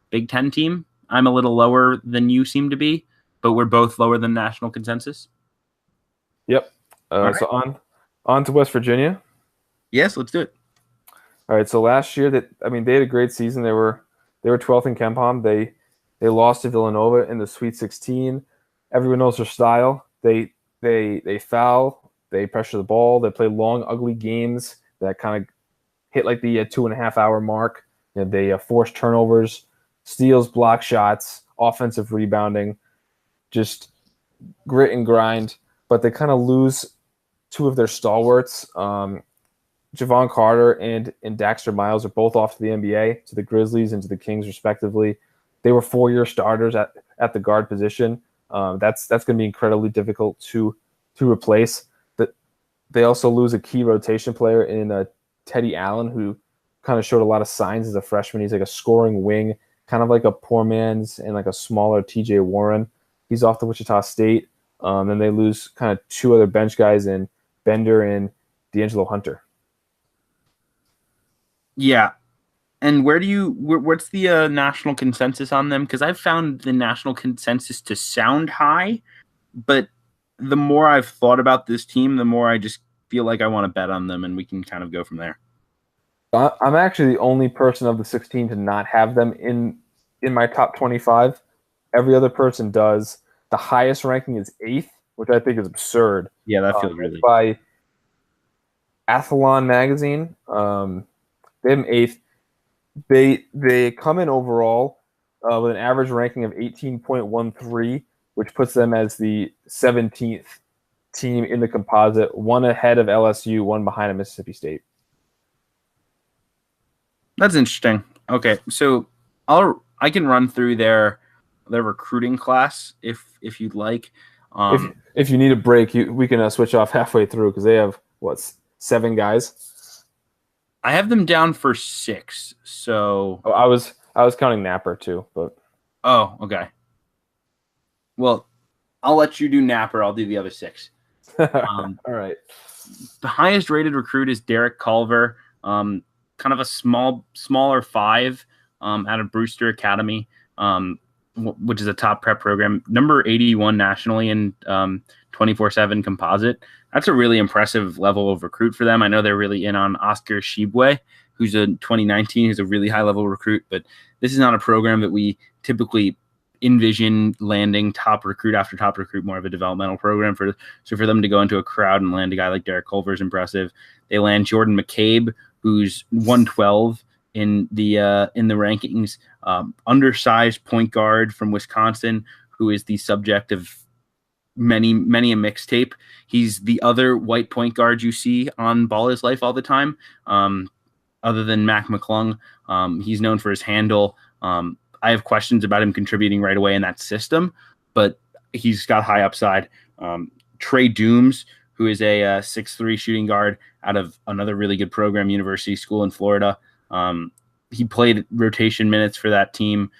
Big Ten team. I'm a little lower than you seem to be, but we're both lower than national consensus. Yep. Right. So on to West Virginia. Yes, let's do it. All right. So last year, they had a great season. They were 12th in KenPom. They lost to Villanova in the Sweet 16. Everyone knows their style. They foul. They pressure the ball. They play long, ugly games that kind of hit like the 2.5 hour mark. You know, they force turnovers, steals, block shots, offensive rebounding, just grit and grind. But they kind of lose 2 of their stalwarts. Javon Carter and Daxter Miles are both off to the NBA, to the Grizzlies and to the Kings respectively. They were 4-year starters at the guard position. That's going to be incredibly difficult to replace. They also lose a key rotation player in Teddy Allen, who kind of showed a lot of signs as a freshman. He's like a scoring wing, kind of like a poor man's and like a smaller TJ Warren. He's off to Wichita State. Then they lose kind of 2 other bench guys in Bender and D'Angelo Hunter. Yeah. And what's the national consensus on them? Because I've found the national consensus to sound high, but the more I've thought about this team, the more I just feel like I want to bet on them, and we can kind of go from there. I'm actually the only person of the 16 to not have them in my top 25. Every other person does. The highest ranking is 8th, which I think is absurd. Yeah, that feels really by Athlon magazine. They have them 8th. They come in overall with an average ranking of 18.13, which puts them as the 17th team in the composite, 1 ahead of LSU, 1 behind Mississippi State. That's interesting. Okay, so I can run through their recruiting class if you'd like. If you need a break, we can switch off halfway through because they have what 7 guys. I have them down for 6. So I was counting Napper too, but okay. Well, I'll let you do Napper. I'll do the other 6. all right. The highest rated recruit is Derek Culver, kind of a smaller 5 out of Brewster Academy, which is a top prep program. Number 81 nationally in 24/7 composite. That's a really impressive level of recruit for them. I know they're really in on Oscar Shibwe, who's a 2019, who's a really high level recruit, but this is not a program that we typically envision landing top recruit after top recruit, more of a developmental program. So for them to go into a crowd and land a guy like Derek Culver is impressive. They land Jordan McCabe, who's 112 in the rankings, undersized point guard from Wisconsin, who is the subject of many a mixtape. He's the other white point guard you see on Ball Is Life all the time, other than Mac McClung. He's known for his handle. I have questions about him contributing right away in that system, but he's got high upside. Trey Dooms, who is a 6'3" shooting guard out of another really good program, University School in Florida. He played rotation minutes for that team.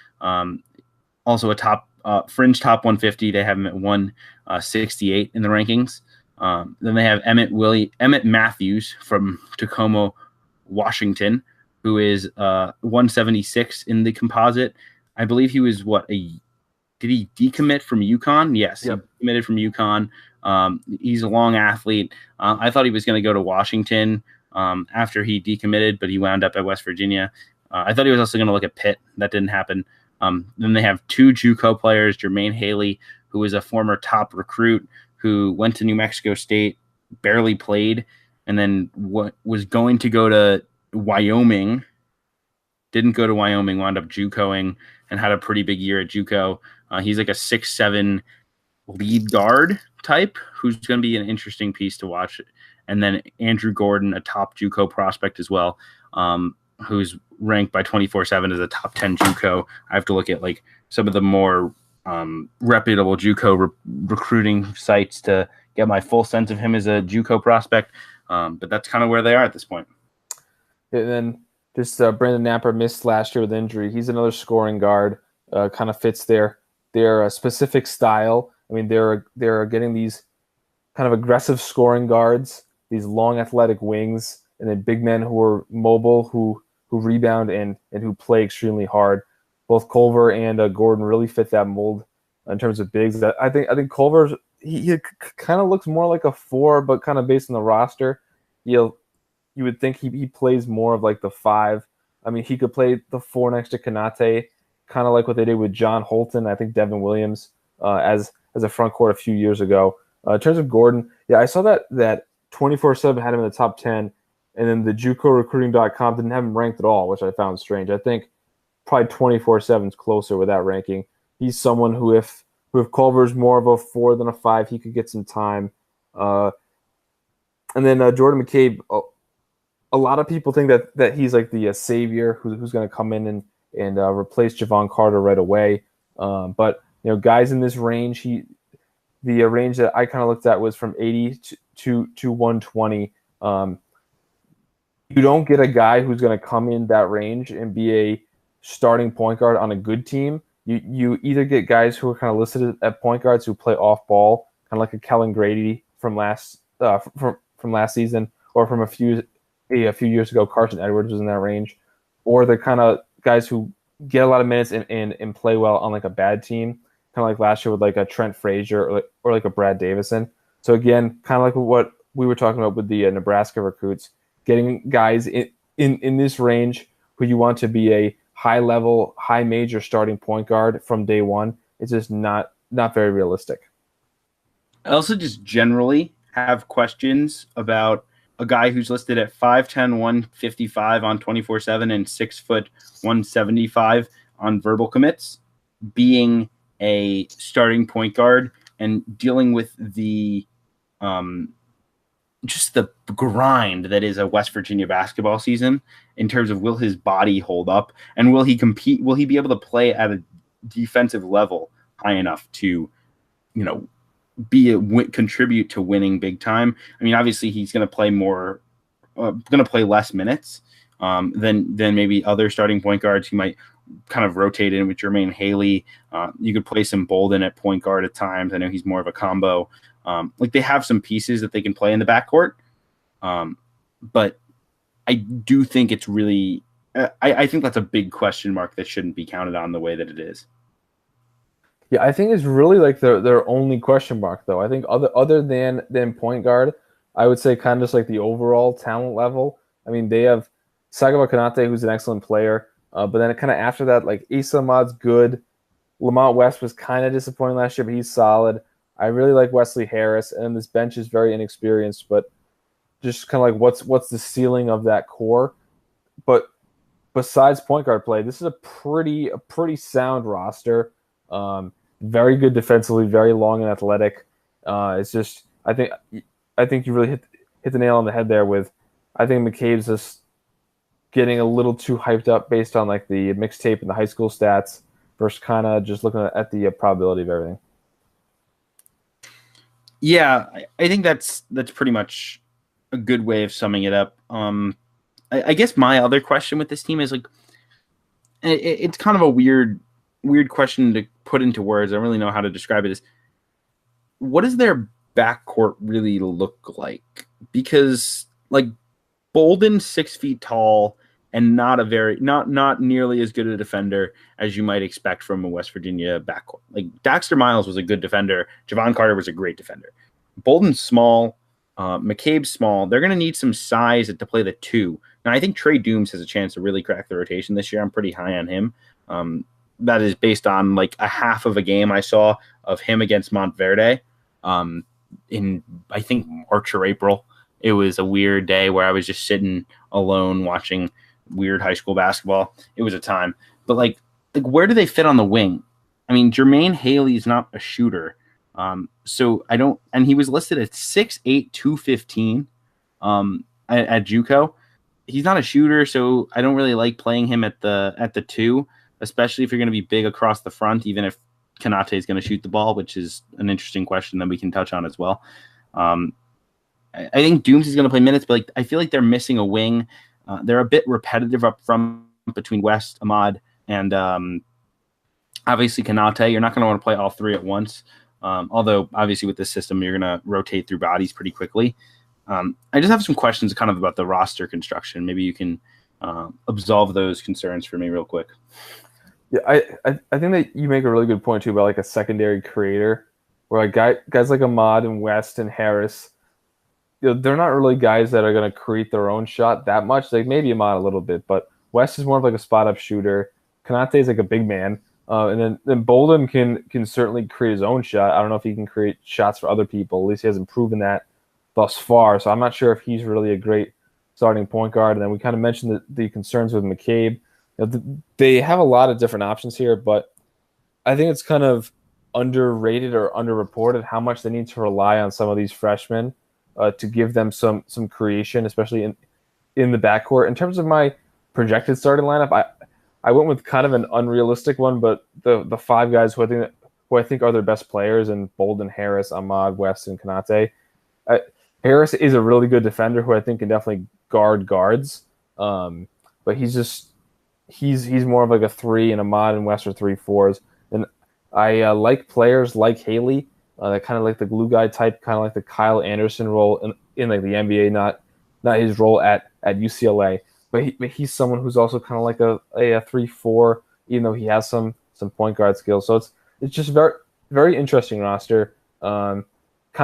Also a top fringe top 150. They have him at 168 in the rankings. Then they have Emmett Matthews from Tacoma, Washington, who is 176 in the composite. I believe he was did he decommit from UConn? Yes, yep. He committed from UConn. He's a long athlete. I thought he was going to go to Washington after he decommitted, but he wound up at West Virginia. I thought he was also going to look at Pitt. That didn't happen. Then they have 2 JUCO players, Jermaine Haley, who is a former top recruit who went to New Mexico State, barely played, and then was going to go to Wyoming, didn't go to Wyoming, wound up JUCOing and had a pretty big year at JUCO. He's like a 6'7" lead guard type who's going to be an interesting piece to watch. And then Andrew Gordon, a top JUCO prospect as well, who's ranked by 24/7 as a top 10 JUCO. I have to look at like some of the more reputable JUCO recruiting sites to get my full sense of him as a JUCO prospect. But that's kind of where they are at this point. And then just Brandon Napper missed last year with injury. He's another scoring guard, kind of fits their specific style. I mean, they're getting these kind of aggressive scoring guards, these long athletic wings, and then big men who are mobile, who rebound and who play extremely hard. Both Culver and Gordon really fit that mold in terms of bigs. I think Culver's he kind of looks more like a 4, but kind of based on the roster, you would think he plays more of like the 5. I mean, he could play the 4 next to Kanate, kind of like what they did with John Holton. I think Devin Williams as a front court a few years ago. In terms of Gordon, yeah, I saw that 24/7 had him in the top 10, and then the JUCOrecruiting.com didn't have him ranked at all, which I found strange. I think probably 24/7 is closer with that ranking. He's someone who if Culver's more of a 4 than a 5, he could get some time. And then Jordan McCabe, a lot of people think that he's like the savior who's going to come in and replace Javon Carter right away. But guys in this range, the range that I kind of looked at was from 80 to 120. You don't get a guy who's going to come in that range and be a starting point guard on a good team. You either get guys who are kind of listed at point guards who play off ball, kind of like a Kellen Grady from last season, or from a few years ago, Carson Edwards was in that range, or the kind of guys who get a lot of minutes and play well on like a bad team, kind of like last year with like a Trent Frazier or like a Brad Davison. So again, kind of like what we were talking about with the Nebraska recruits, getting guys in this range who you want to be a high-level, high-major starting point guard from day one. It's just not very realistic. I also just generally have questions about a guy who's listed at 5'10", 155 on 24/7 and 6 foot 175 on verbal commits, being a starting point guard and dealing with the just the grind that is a West Virginia basketball season in terms of will his body hold up and will he compete? Will he be able to play at a defensive level high enough to, contribute to winning big time. I mean, obviously he's going to play less minutes than maybe other starting point guards. He might kind of rotate in with Jermaine Haley. You could play some Bolden at point guard at times. I know he's more of a combo. Like they have some pieces that they can play in the backcourt. But I do think it's really I think that's a big question mark that shouldn't be counted on the way that it is. Yeah, I think it's really like their only question mark, though. I think other than point guard, I would say kind of just like the overall talent level. I mean, they have Sagaba Konate, who's an excellent player, but then kind of after that, like Asa Ahmad's good. Lamont West was kind of disappointing last year, but he's solid. I really like Wesley Harris, and this bench is very inexperienced, but just kind of like what's the ceiling of that core? But besides point guard play, this is a pretty sound roster. Very good defensively, very long and athletic. It's just I think you really hit the nail on the head there with I think McCabe's just getting a little too hyped up based on like the mixtape and the high school stats versus kind of just looking at the probability of everything. Yeah, I think that's pretty much a good way of summing it up. I guess my other question with this team is like it's kind of a weird question to put into words. I don't really know how to describe it. Is what does their backcourt really look like? Because like Bolden's 6 feet tall and not nearly as good a defender as you might expect from a West Virginia backcourt. Like Daxter Miles was a good defender. Javon Carter was a great defender. Bolden's small. McCabe's small. They're going to need some size to play the 2. Now, I think Trey Dooms has a chance to really crack the rotation this year. I'm pretty high on him. That is based on like a half of a game I saw of him against Montverde in, I think, March or April. It was a weird day where I was just sitting alone watching weird high school basketball. It was a time. But like where do they fit on the wing? I mean, Jermaine Haley is not a shooter. So I don't, and he was listed at 6'8", 215 at JUCO. He's not a shooter, so I don't really like playing him at the 2, especially if you're going to be big across the front, even if Konate is going to shoot the ball, which is an interesting question that we can touch on as well. I think Dooms is going to play minutes, but like I feel like they're missing a wing. They're a bit repetitive up front between West, Ahmad, and obviously Konate. You're not going to want to play all 3 at once. Although obviously with this system, you're going to rotate through bodies pretty quickly. I just have some questions kind of about the roster construction. Maybe you can absolve those concerns for me real quick. Yeah, I think that you make a really good point too about like a secondary creator, where like guys like Ahmad and West and Harris, you know, they're not really guys that are going to create their own shot that much. Like maybe Ahmad a little bit, but West is more of like a spot up shooter. Konate is like a big man. And then Bolden can certainly create his own shot. I don't know if he can create shots for other people. At least he hasn't proven that thus far. So I'm not sure if he's really a great starting point guard. And then we kind of mentioned the concerns with McCabe. You know, they have a lot of different options here, but I think it's kind of underrated or underreported how much they need to rely on some of these freshmen to give them some creation, especially in the backcourt. In terms of my projected starting lineup, I went with kind of an unrealistic one, but the 5 guys who I think are their best players, in Bolden, Harris, Ahmad, West, and Konate. Harris is a really good defender who I think can definitely guard guards, but he's more of like a 3, and Ahmad and West are 3-4s. And I like players like Haley, that kind of like the glue guy type, kind of like the Kyle Anderson role in like the NBA, not his role at UCLA. But he's someone who's also kind of like a 3-4, even though he has some point guard skills. So it's just very, very interesting roster. Kind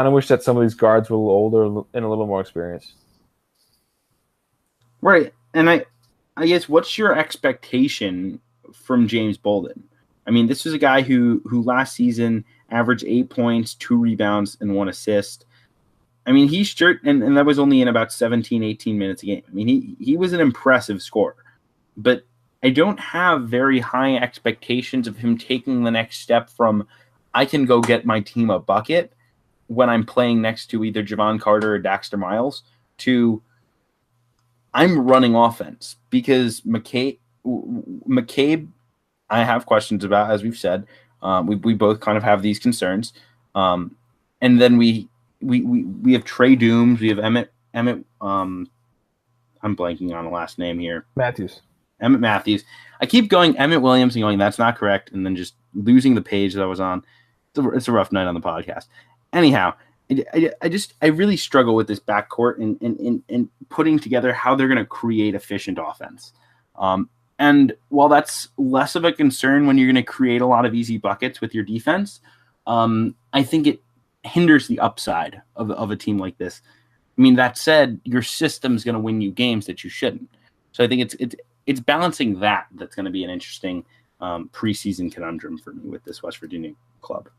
of wish that some of these guards were a little older and a little more experienced. Right. And I guess what's your expectation from James Bolden? I mean, this was a guy who last season averaged 8 points, 2 rebounds, and 1 assist. I mean, he's and that was only in about 17, 18 minutes a game. I mean, he was an impressive scorer, but I don't have very high expectations of him taking the next step from I can go get my team a bucket when I'm playing next to either Javon Carter or Daxter Miles to I'm running offense, because McCabe I have questions about, as we've said. We both kind of have these concerns. and then we have Trey Dooms. We have Emmett. I'm blanking on the last name here. Matthews. Emmett Matthews. I keep going Emmett Williams and going, that's not correct, and then just losing the page that I was on. It's a rough night on the podcast. Anyhow, I really struggle with this backcourt and putting together how they're going to create efficient offense. And while that's less of a concern when you're going to create a lot of easy buckets with your defense, I think it hinders the upside of a team like this. I mean, that said, your system's going to win you games that you shouldn't. So I think it's balancing that's going to be an interesting preseason conundrum for me with this West Virginia club.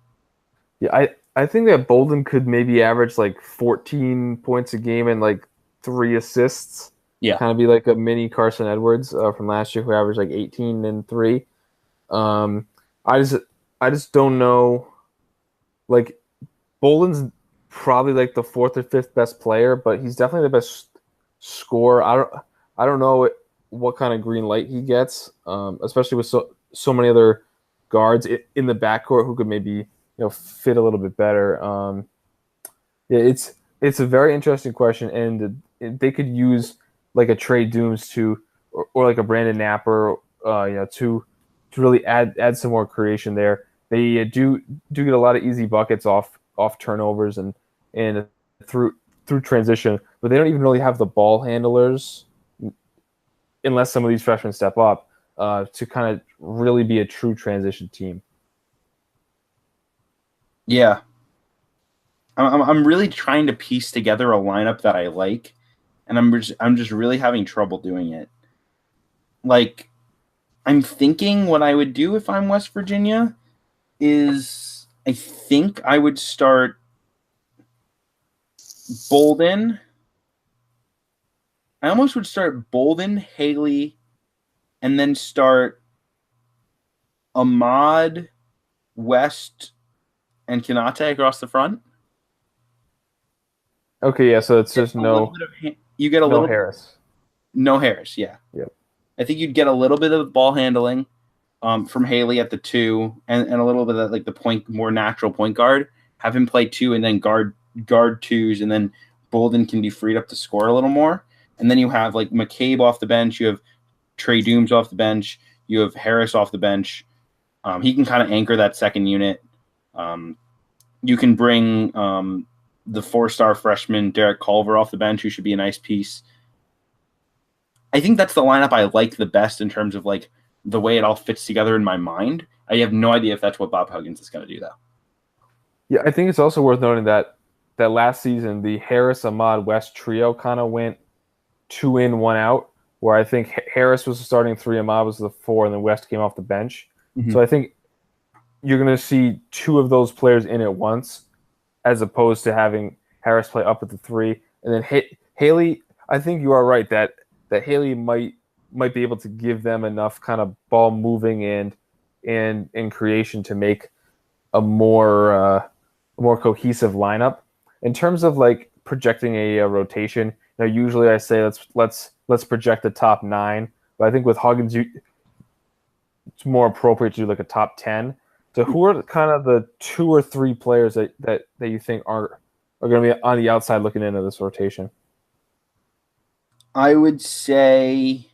Yeah, I think that Bolden could maybe average like 14 points a game and like 3 assists. Yeah, kind of be like a mini Carson Edwards from last year, who averaged like 18 and 3. I just don't know. Like, Bolden's probably like the 4th or 5th best player, but he's definitely the best scorer. I don't know what kind of green light he gets, especially with so many other guards in the backcourt who could maybe fit a little bit better. Yeah, it's a very interesting question, and they could use like a Trey Dooms or like a Brandon Napper, to really add some more creation there. They do get a lot of easy buckets off turnovers and through transition, but they don't even really have the ball handlers unless some of these freshmen step up to kind of really be a true transition team. Yeah, I'm really trying to piece together a lineup that I like, and I'm just really having trouble doing it. Like, I'm thinking what I would do if I'm West Virginia is I think I would start Bolden. I almost would start Bolden, Haley, and then start Ahmad, West, and Kanate across the front. Okay, yeah, so it's just no Harris. No Harris, yeah. Yep. I think you'd get a little bit of ball handling from Haley at the 2 and a little bit of like the more natural point guard. Have him play 2 and then guard 2s, and then Bolden can be freed up to score a little more. And then you have like McCabe off the bench. You have Trey Dooms off the bench. You have Harris off the bench. He can kind of anchor that second unit. You can bring the 4-star freshman Derek Culver off the bench, who should be a nice piece. I think that's the lineup I like the best in terms of like the way it all fits together in my mind. I have no idea if that's what Bob Huggins is going to do, though. Yeah, I think it's also worth noting that last season, the Harris, Ahmad, West trio kind of went 2 in, 1 out, where I think Harris was the starting 3, Ahmad was the 4, and then West came off the bench. Mm-hmm. So I think you're going to see 2 of those players in at once, as opposed to having Harris play up at the 3. And then Haley, I think you are right that Haley might be able to give them enough kind of ball moving and creation to make a more cohesive lineup. In terms of like projecting a rotation, usually I say let's project the top 9, but I think with Huggins, it's more appropriate to do like a top 10. So who are kind of the 2 or 3 players that you think are going to be on the outside looking into this rotation? I would say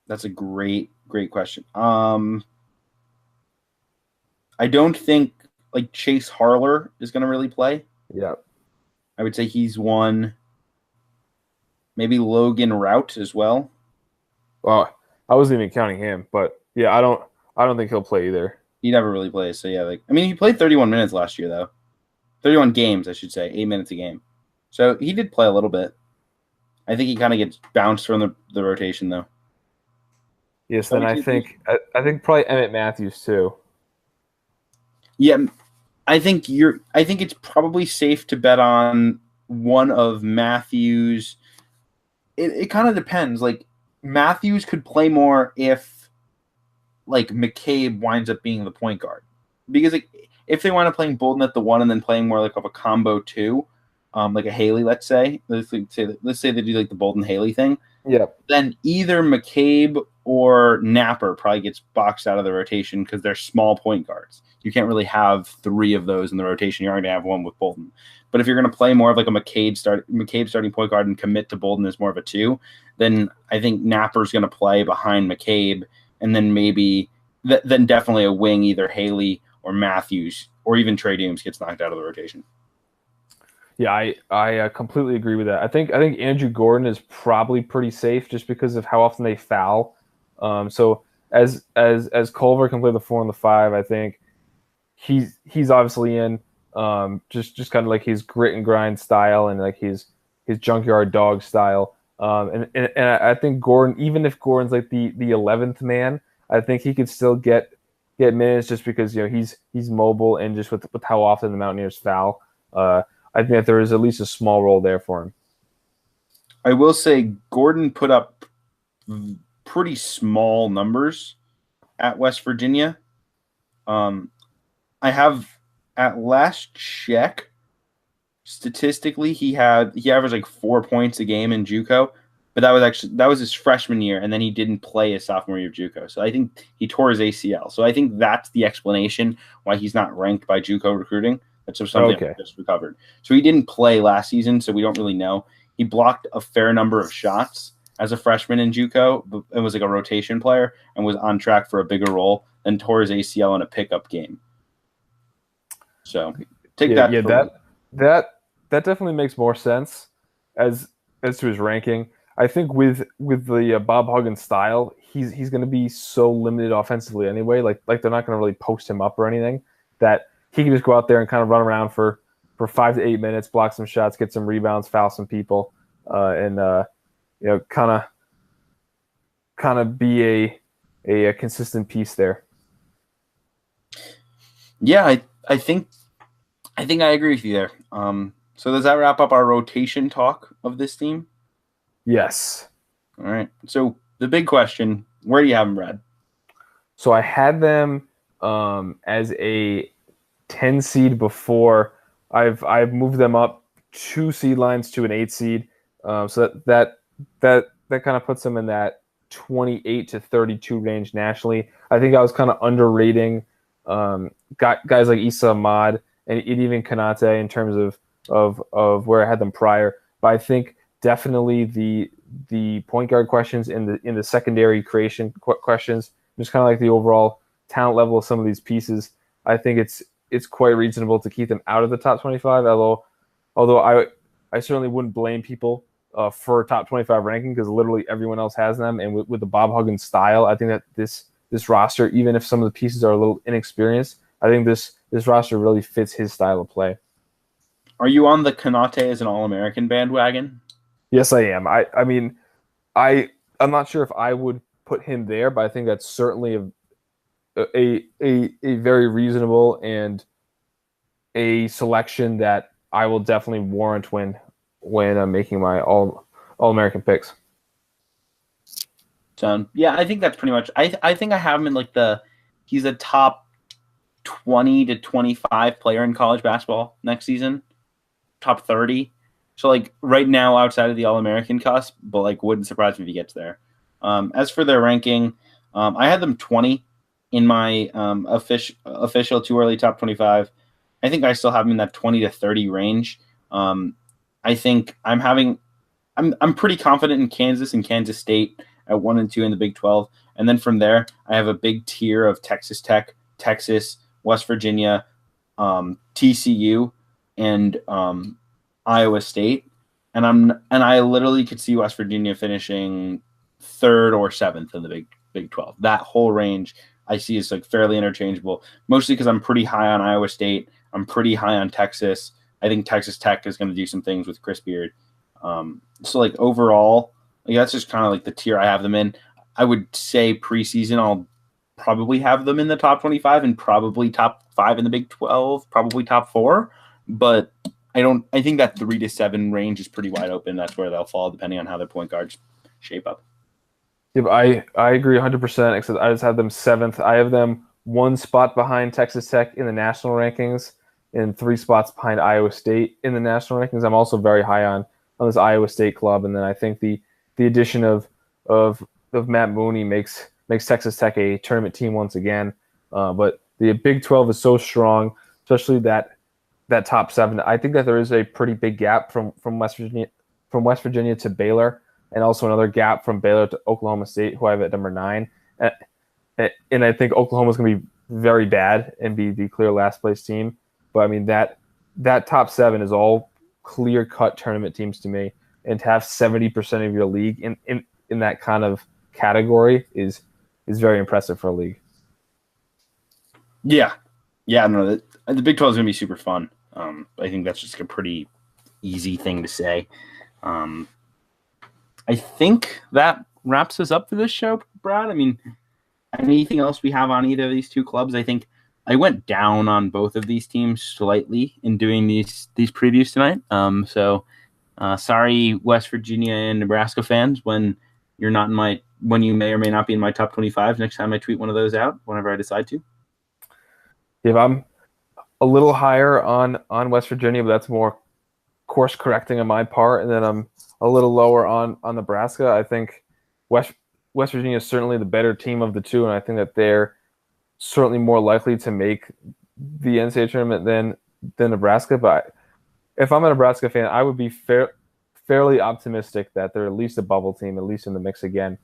that's a great question. I don't think like Chase Harler is going to really play. Yeah. I would say he's one. Maybe Logan Rout as well. Well, I wasn't even counting him, but yeah, I don't think he'll play either. He never really plays. So yeah, he played 31 minutes last year though. 31 games, I should say, 8 minutes a game. So he did play a little bit. I think he kind of gets bounced from the rotation though. Yes, then I think probably Emmett Matthews too. Yeah, I think it's probably safe to bet on one of Matthews. It kind of depends. Like, Matthews could play more if like McCabe winds up being the point guard, because like, if they wind up playing Bolden at the 1 and then playing more like of a combo 2, like a Haley, let's say. Let's say they do like the Bolden Haley thing. Yeah. Then either McCabe or Napper probably gets boxed out of the rotation because they're small point guards. You can't really have three of those in the rotation. You're going to have one with Bolden. But if you're going to play more of like a McCabe starting point guard and commit to Bolden as more of a two, then I think Napper's going to play behind McCabe, and then then definitely a wing, either Haley or Matthews, or even Trey Dooms gets knocked out of the rotation. Yeah, I completely agree with that. I think Andrew Gordon is probably pretty safe just because of how often they foul. So as Culver can play the 4 and the 5, I think he's obviously in just kind of like his grit and grind style and like his junkyard dog style. And I think Gordon, even if Gordon's like the 11th man, I think he could still get minutes just because he's mobile and just with how often the Mountaineers foul. I think that there is at least a small role there for him. I will say Gordon put up pretty small numbers at West Virginia. I have at last check, statistically, he averaged like 4 points a game in JUCO, but that was his freshman year, and then he didn't play his sophomore year of JUCO. So I think he tore his ACL. So I think that's the explanation why he's not ranked by JUCO recruiting. That's just something I just recovered. So he didn't play last season, so we don't really know. He blocked a fair number of shots as a freshman in JUCO. It was like a rotation player and was on track for a bigger role, then tore his ACL in a pickup game. So take that. Yeah, that definitely makes more sense as to his ranking. I think with the Bob Huggins style, he's going to be so limited offensively anyway. Like they're not going to really post him up or anything, that he can just go out there and kind of run around for 5 to 8 minutes, block some shots, get some rebounds, foul some people, and kind of be a consistent piece there. Yeah, I think I agree with you there. So does that wrap up our rotation talk of this team? Yes. All right. So the big question: where do you have them, Brad? So I had them as a 10 seed before. I've moved them up 2 seed lines to an 8 seed. So that kind of puts them in that 28 to 32 range nationally. I think I was kind of underrating guys like Issa Ahmad and even Kanate in terms of where I had them prior. But I think definitely the point guard questions in the secondary creation questions, just kind of like the overall talent level of some of these pieces, I think it's quite reasonable to keep them out of the top 25. Although I certainly wouldn't blame people for a top 25 ranking because literally everyone else has them. And with the Bob Huggins style, I think that this roster, even if some of the pieces are a little inexperienced, I think this roster really fits his style of play. Are you on the Kanate as an All-American bandwagon? Yes, I am. I mean, I'm not sure if I would put him there, but I think that's certainly a very reasonable and a selection that I will definitely warrant when I'm making my all-American picks. So yeah, I think that's pretty much. I think I have him in like he's a top 20 to 25 player in college basketball next season, top 30. So like right now outside of the All-American cusp, but like wouldn't surprise me if he gets there. As for their ranking, I had them 20 in my official too early top 25. I think I still have them in that 20 to 30 range. I think I'm pretty confident in Kansas and Kansas State at 1 and 2 in the Big 12. And then from there, I have a big tier of Texas Tech, Texas, West Virginia, TCU, and Iowa State. And I literally could see West Virginia finishing 3rd or 7th in the Big 12. That whole range I see is like fairly interchangeable, mostly because I'm pretty high on Iowa State. I'm pretty high on Texas. I think Texas Tech is going to do some things with Chris Beard. So like overall, like that's just kind of like the tier I have them in. I would say preseason I'll probably have them in the top 25 and probably top 5 in the Big 12, probably top 4. But I think that 3 to 7 range is pretty wide open. That's where they'll fall depending on how their point guards shape up. Yeah, but I agree 100%, except I just have them 7th. I have them 1 spot behind Texas Tech in the national rankings. and 3 spots behind Iowa State in the national rankings. I'm also very high on this Iowa State club, and then I think the addition of Matt Mooney makes Texas Tech a tournament team once again. But the Big 12 is so strong, especially that top 7. I think that there is a pretty big gap from West Virginia to Baylor, and also another gap from Baylor to Oklahoma State, who I have at number 9. And I think Oklahoma's going to be very bad and be the clear last place team. But I mean that top 7 is all clear cut tournament teams to me, and to have 70% of your league in that kind of category is very impressive for a league. Yeah, no, the Big 12 is going to be super fun. I think that's just a pretty easy thing to say. I think that wraps us up for this show, Brad. I mean, anything else we have on either of these two clubs? I think I went down on both of these teams slightly in doing these previews tonight. So sorry, West Virginia and Nebraska fans, when you're not in when you may or may not be in my top 25 next time I tweet one of those out, whenever I decide to. If I'm a little higher on West Virginia, but that's more course correcting on my part, and then I'm a little lower on Nebraska. I think West Virginia is certainly the better team of the two, and I think that they're certainly more likely to make the NCAA tournament than Nebraska. But if I'm a Nebraska fan, I would be fairly optimistic that they're at least a bubble team, at least in the mix again,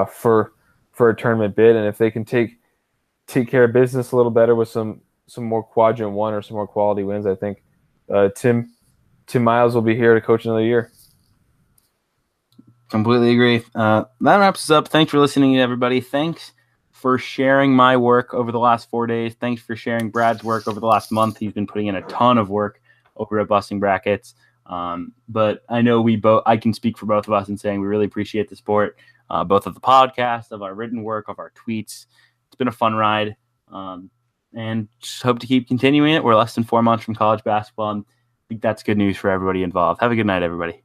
for a tournament bid. And if they can take care of business a little better with some more quadrant 1 or some more quality wins, I think Tim Miles will be here to coach another year. Completely agree. That wraps us up. Thanks for listening, everybody. Thanks for sharing my work over the last 4 days. Thanks for sharing Brad's work over the last month. He's been putting in a ton of work over at Busting Brackets. But I know I can speak for both of us in saying we really appreciate the support, both of the podcast, of our written work, of our tweets. It's been a fun ride. And just hope to keep continuing it. We're less than 4 months from college basketball, and I think that's good news for everybody involved. Have a good night, everybody.